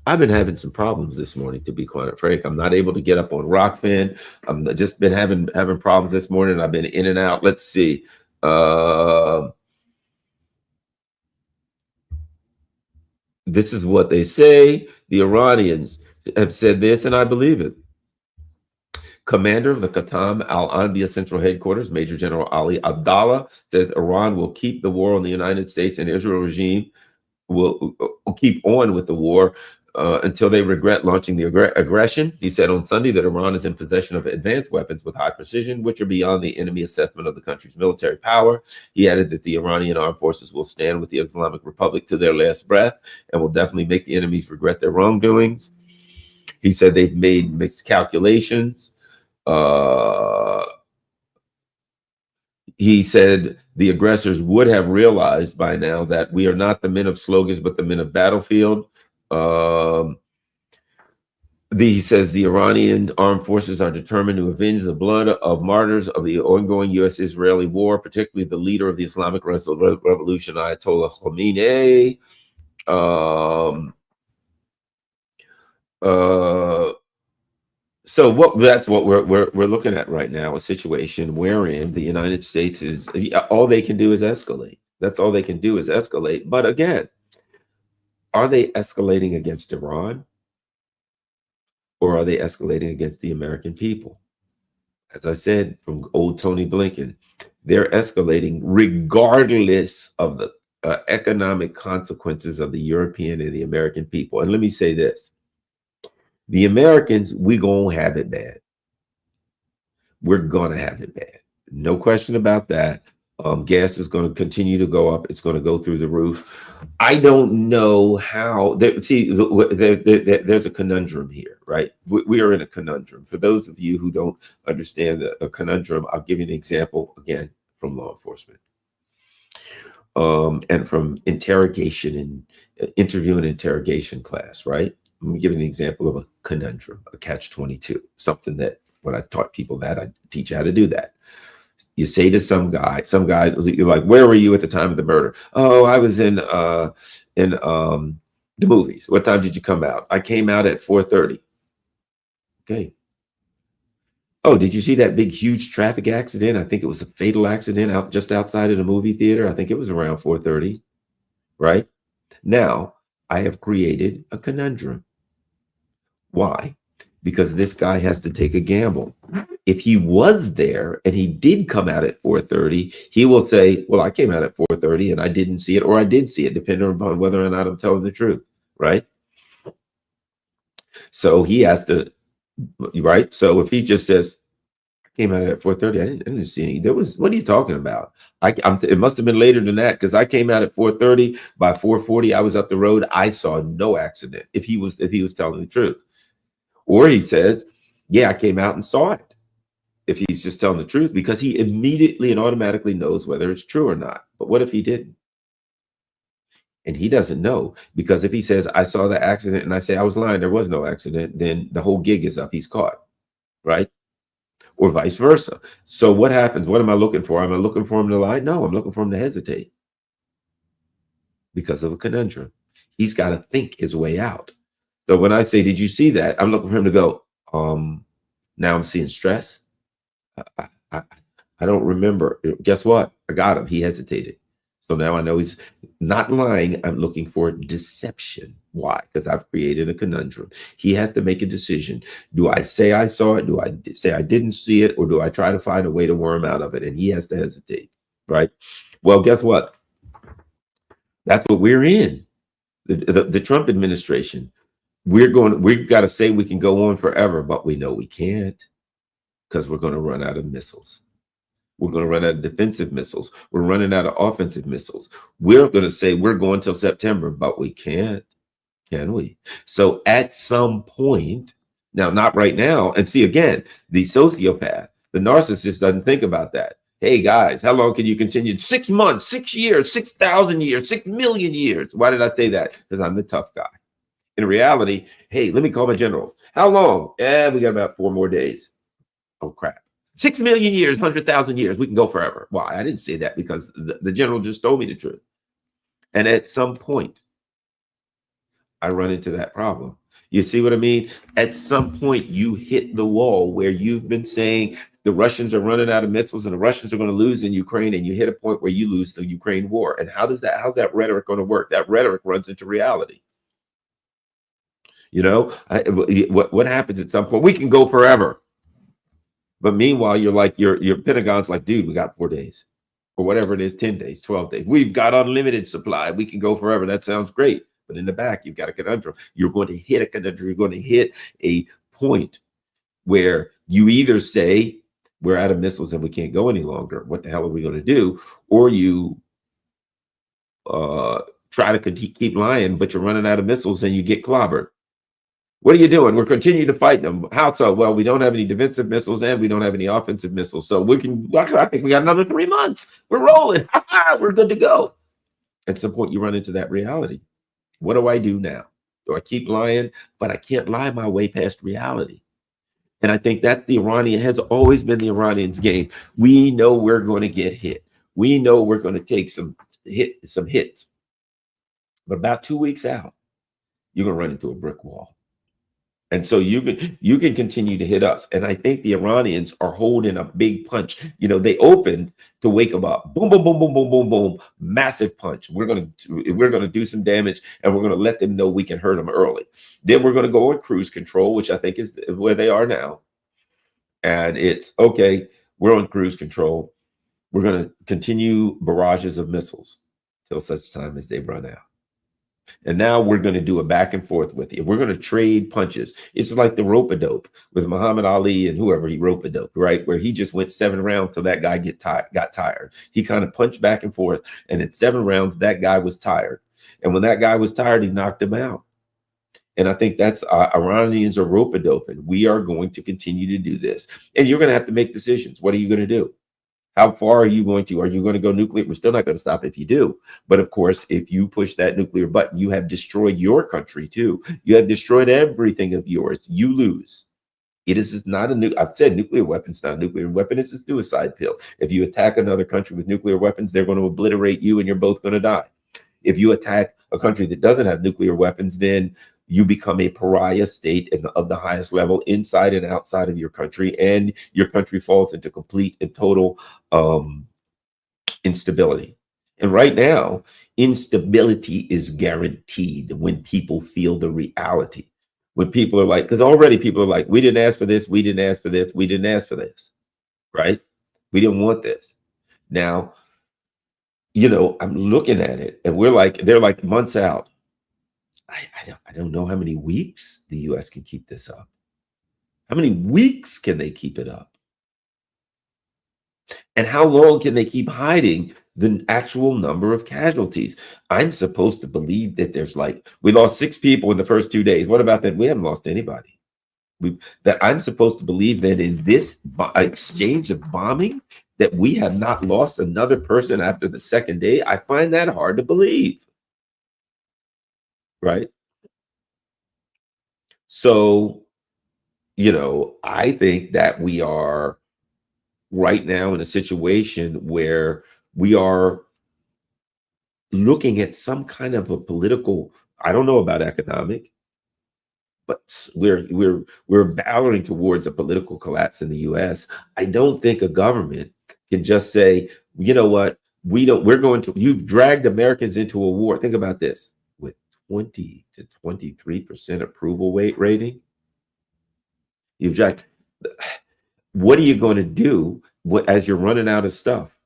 I've been having some problems this morning, to be quite frank. I'm not able to get up on Rockfin. I'm just been having problems this morning. I've been in and out. Let's see. This is what they say. The Iranians have said this, and I believe it. Commander of the Qatam al-Anbiya Central Headquarters, Major General Ali Abdallah, says Iran will keep the war on the United States and Israel regime will keep on with the war until they regret launching the aggression. He said on Sunday that Iran is in possession of advanced weapons with high precision, which are beyond the enemy assessment of the country's military power. He added that the Iranian armed forces will stand with the Islamic Republic to their last breath and will definitely make the enemies regret their wrongdoings. He said they've made miscalculations. He said the aggressors would have realized by now that we are not the men of slogans, but the men of battlefield. He says the Iranian armed forces are determined to avenge the blood of martyrs of the ongoing U.S.-Israeli war, particularly the leader of the Islamic Revolution, Ayatollah Khomeini. So that's what we're looking at right now, a situation wherein the United States is all they can do is escalate. That's all they can do is escalate. But again, are they escalating against Iran, or are they escalating against the American people? As I said from old Tony Blinken, they're escalating regardless of the economic consequences of the European and the American people. And let me say this. The Americans, we gonna have it bad. We're gonna have it bad. No question about that. Gas is going to continue to go up. It's going to go through the roof. I don't know how. There's a conundrum here, right? We are in a conundrum. For those of you who don't understand a conundrum, I'll give you an example again from law enforcement. And from interrogation and interview and interrogation class, right? Let me give you an example of a conundrum, a catch-22, something that when I taught people that, I teach you how to do that. You say to some guys, you're like, where were you at the time of the murder? Oh, I was in the movies. What time did you come out? I came out at 4:30. Okay. Oh, did you see that big, huge traffic accident? I think it was a fatal accident just outside of the movie theater. I think it was around 4:30, right? Now, I have created a conundrum. Why? Because this guy has to take a gamble. If he was there and he did come out at 4:30, he will say, well, I came out at 4:30 and I didn't see it, or I did see it, depending upon whether or not I'm telling the truth, right? So he has to, right? So if he just says, I came out at 4:30, I didn't see any. What are you talking about? It must have been later than that, because I came out at 4:30. By 4:40, I was up the road. I saw no accident. If he was telling the truth. Or he says, yeah, I came out and saw it. If he's just telling the truth, because he immediately and automatically knows whether it's true or not. But what if he didn't? And he doesn't know, because if he says, I saw the accident and I say I was lying, there was no accident, then the whole gig is up. He's caught, right? Or vice versa. So what happens? What am I looking for? Am I looking for him to lie? No, I'm looking for him to hesitate because of a conundrum. He's got to think his way out. So when I say, did you see that? I'm looking for him to go, now I'm seeing stress. I don't remember. Guess what? I got him. He hesitated. So now I know he's not lying. I'm looking for deception. Why? Because I've created a conundrum. He has to make a decision. Do I say I saw it? Do I say I didn't see it? Or do I try to find a way to worm out of it? And he has to hesitate, right? Well, guess what? That's what we're in. The Trump administration. We've got to say we can go on forever, but we know we can't, because we're going to run out of missiles. We're going to run out of defensive missiles. We're running out of offensive missiles. We're going to say we're going till September, but we can't, can we? So at some point, now, not right now, and see, again, the sociopath, the narcissist doesn't think about that. Hey, guys, how long can you continue? 6 months, 6 years, 6,000 years, 6 million years. Why did I say that? Because I'm the tough guy. In reality, hey, let me call my generals. How long? We got about 4 more days. Oh, crap. 6 million years, 100,000 years, we can go forever. Why? I didn't say that because the general just told me the truth. And at some point, I run into that problem. You see what I mean? At some point, you hit the wall where you've been saying the Russians are running out of missiles and the Russians are going to lose in Ukraine, and you hit a point where you lose the Ukraine war. And how's that rhetoric going to work? That rhetoric runs into reality. You know, what happens at some point? We can go forever. But meanwhile, you're like, your Pentagon's like, dude, we got 4 days or whatever it is, 10 days, 12 days. We've got unlimited supply. We can go forever. That sounds great. But in the back, you've got a conundrum. You're going to hit a conundrum. You're going to hit a point where you either say, we're out of missiles and we can't go any longer. What the hell are we going to do? Or you try to keep lying, but you're running out of missiles and you get clobbered. What are you doing? We're continuing to fight them. How so? Well, we don't have any defensive missiles and we don't have any offensive missiles. So I think we got another 3 months. We're rolling. We're good to go. At some point, you run into that reality. What do I do now? Do I keep lying? But I can't lie my way past reality. And I think that's has always been the Iranians' game. We know we're going to get hit. We know we're going to take some hits. But about 2 weeks out, you're going to run into a brick wall. And so you can continue to hit us. And I think the Iranians are holding a big punch. You know, they opened to wake them up. Boom, boom, boom, boom, boom, boom, boom. Massive punch. We're gonna do some damage, and we're gonna let them know we can hurt them early. Then we're gonna go on cruise control, which I think is where they are now. And it's okay. We're on cruise control. We're gonna continue barrages of missiles till such time as they run out. And now we're going to do a back and forth with you. We're going to trade punches. It's like the rope-a-dope with Muhammad Ali and whoever he rope-a-dope, right? Where he just went 7 rounds till that guy got tired. He kind of punched back and forth, and in 7 rounds, that guy was tired. And when that guy was tired, he knocked him out. And I think that's Iranians are rope-a-doping. We are going to continue to do this. And you're going to have to make decisions. What are you going to do? How far are you going to? Are you going to go nuclear? We're still not going to stop if you do. But of course, if you push that nuclear button, you have destroyed your country too. You have destroyed everything of yours. You lose. It is not I've said nuclear weapons, not a nuclear weapon. It's a suicide pill. If you attack another country with nuclear weapons, they're going to obliterate you and you're both going to die. If you attack a country that doesn't have nuclear weapons, then you become a pariah state of the highest level inside and outside of your country, and your country falls into complete and total instability. And right now, instability is guaranteed when people feel the reality. When people are like, because already people are like, we didn't ask for this, we didn't ask for this, we didn't ask for this, right? We didn't want this. Now, you know, I'm looking at it and they're like months out. I don't know how many weeks the U.S. can keep this up. How many weeks can they keep it up? And how long can they keep hiding the actual number of casualties? I'm supposed to believe that we lost 6 people in the first 2 days. What about that? We haven't lost anybody. That I'm supposed to believe that in this exchange of bombing, that we have not lost another person after the second day. I find that hard to believe. Right? So, you know, I think that we are right now in a situation where we are looking at some kind of a political, I don't know about economic, but we're battling towards a political collapse in the US. I don't think a government can just say, you know what, you've dragged Americans into a war. Think about this. 20 to 23% approval rating. You've jacked. What are you going to do as you're running out of stuff?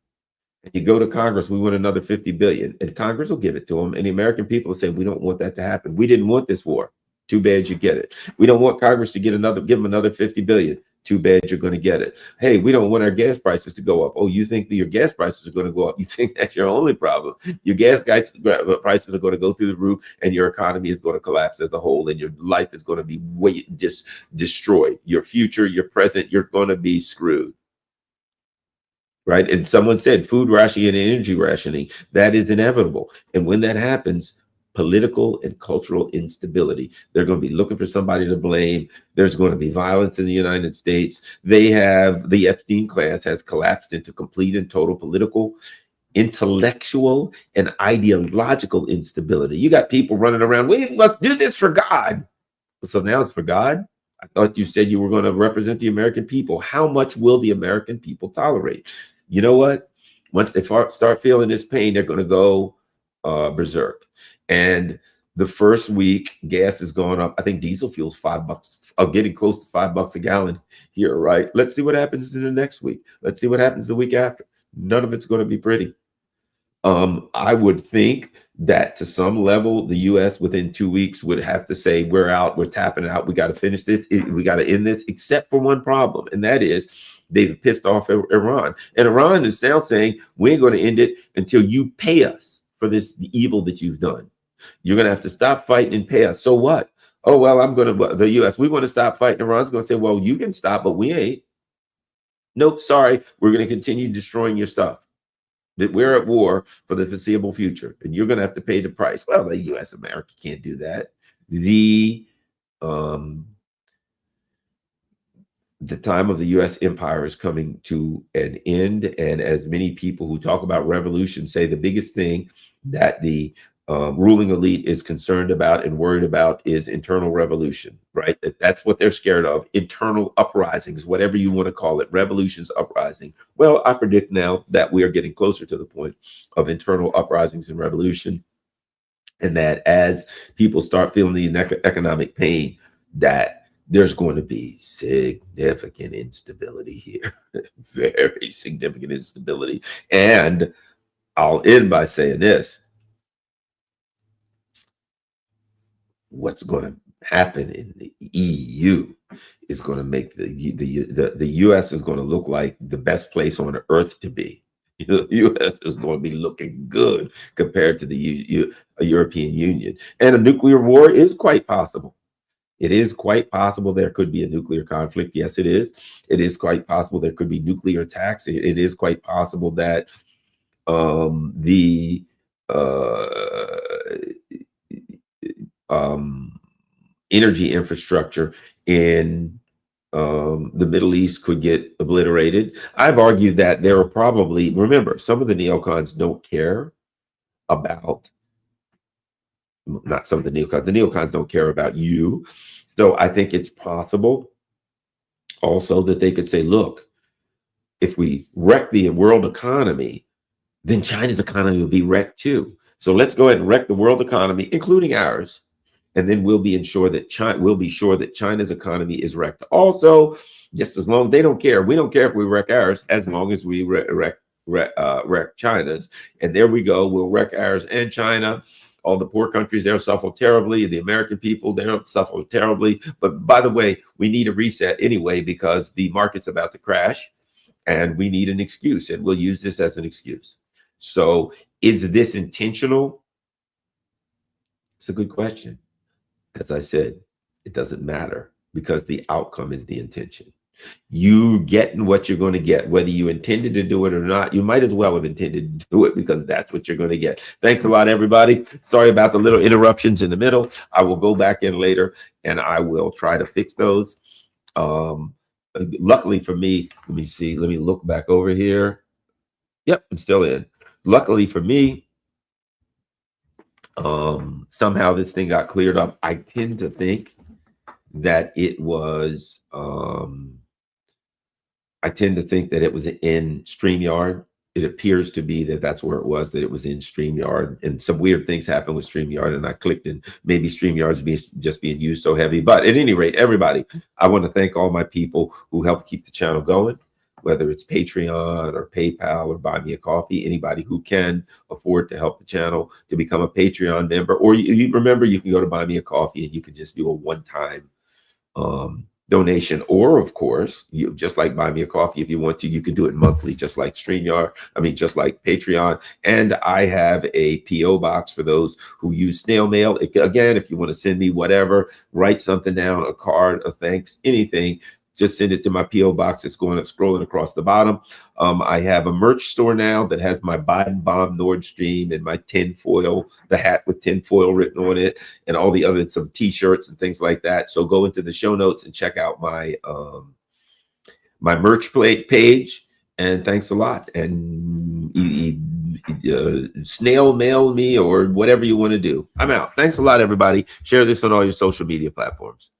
And you go to Congress, we want another 50 billion, and Congress will give it to them. And the American people will say, we don't want that to happen. We didn't want this war. Too bad you get it. We don't want Congress to give them another 50 billion. Too bad you're going to get it. Hey, we don't want our gas prices to go up. Oh, you think that your gas prices are going to go up? You think that's your only problem? Your gas prices are going to go through the roof, and your economy is going to collapse as a whole, and your life is going to be just destroyed. Your future, your present, you're going to be screwed. Right? And someone said food rationing and energy rationing, that is inevitable. And when that happens, political and cultural instability. They're going to be looking for somebody to blame. There's going to be violence in the United States. The Epstein class has collapsed into complete and total political, intellectual, and ideological instability. You got people running around, we must do this for God. So now it's for God? I thought you said you were going to represent the American people. How much will the American people tolerate? You know what? Once they start feeling this pain, they're going to go berserk. And the first week, gas has gone up. I think diesel fuel's $5, getting close to $5 a gallon here, right? Let's see what happens in the next week. Let's see what happens the week after. None of it's going to be pretty. I would think that to some level, the U.S. within 2 weeks would have to say, we're out, we're tapping it out, we got to finish this, we got to end this, except for one problem, and that is they've pissed off Iran. And Iran is now saying, we ain't going to end it until you pay us for this evil that you've done. You're going to have to stop fighting and pay us. So what? Oh, well, the U.S., we want to stop fighting. Iran's going to say, well, you can stop, but we ain't. Nope, sorry, we're going to continue destroying your stuff. That we're at war for the foreseeable future, and you're going to have to pay the price. Well, the U.S. America can't do that. The time of the U.S. empire is coming to an end, and as many people who talk about revolution say, the biggest thing that the ruling elite is concerned about and worried about is internal revolution, right? That's what they're scared of. Internal uprisings, whatever you want to call it, revolutions, uprising. Well, I predict now that we are getting closer to the point of internal uprisings and revolution, and that as people start feeling the economic pain, that there's going to be significant instability here, very significant instability. And I'll end by saying this. What's going to happen in the EU is going to make the U.S. is going to look like the best place on earth to be. The U.S. is going to be looking good compared to the European Union. And a nuclear war is quite possible. It is quite possible there could be a nuclear conflict. Yes, it is. It is quite possible there could be nuclear attacks. It is quite possible that energy infrastructure in the Middle East could get obliterated. I've argued that there are probably, remember, some of the neocons don't care about, not some of the neocons don't care about you. So I think it's possible also that they could say, look, if we wreck the world economy, then China's economy will be wrecked too. So let's go ahead and wreck the world economy, including ours. And then we'll be sure that China's economy is wrecked. Also, just as long as they don't care, we don't care if we wreck ours, as long as we wreck China's. And there we go. We'll wreck ours and China. All the poor countries there suffer terribly. The American people, they don't suffer terribly. But by the way, we need a reset anyway because the market's about to crash, and we need an excuse, and we'll use this as an excuse. So, is this intentional? It's a good question. As I said, it doesn't matter because the outcome is the intention. You getting what you're going to get, whether you intended to do it or not. You might as well have intended to do it because that's what you're going to get. Thanks a lot, everybody. Sorry about the little interruptions in the middle. I will go back in later and I will try to fix those. Luckily for me, let me look back over here. Yep, I'm still in. Luckily for me, somehow this thing got cleared up. I tend to think that it was in StreamYard. It appears to be that that's where it was, that it was in StreamYard, and some weird things happened with StreamYard, and I clicked, and maybe StreamYard's just being used so heavy. But at any rate, everybody, I want to thank all my people who helped keep the channel going, whether it's Patreon or PayPal or Buy Me a Coffee. Anybody who can afford to help the channel to become a Patreon member, or you remember, you can go to Buy Me a Coffee and you can just do a one-time donation, or of course, you just like Buy Me a Coffee, if you want to, you can do it monthly, just like just like Patreon. And I have a PO box for those who use snail mail. Again, if you want to send me whatever, write something down, a card, a thanks, anything, just send it to my PO box. It's going scrolling across the bottom. I have a merch store now that has my Biden bomb Nord Stream and my tinfoil, the hat with tinfoil written on it, and all the other some t-shirts and things like that. So go into the show notes and check out my my merch page. And thanks a lot. And snail mail me or whatever you want to do. I'm out. Thanks a lot, everybody. Share this on all your social media platforms.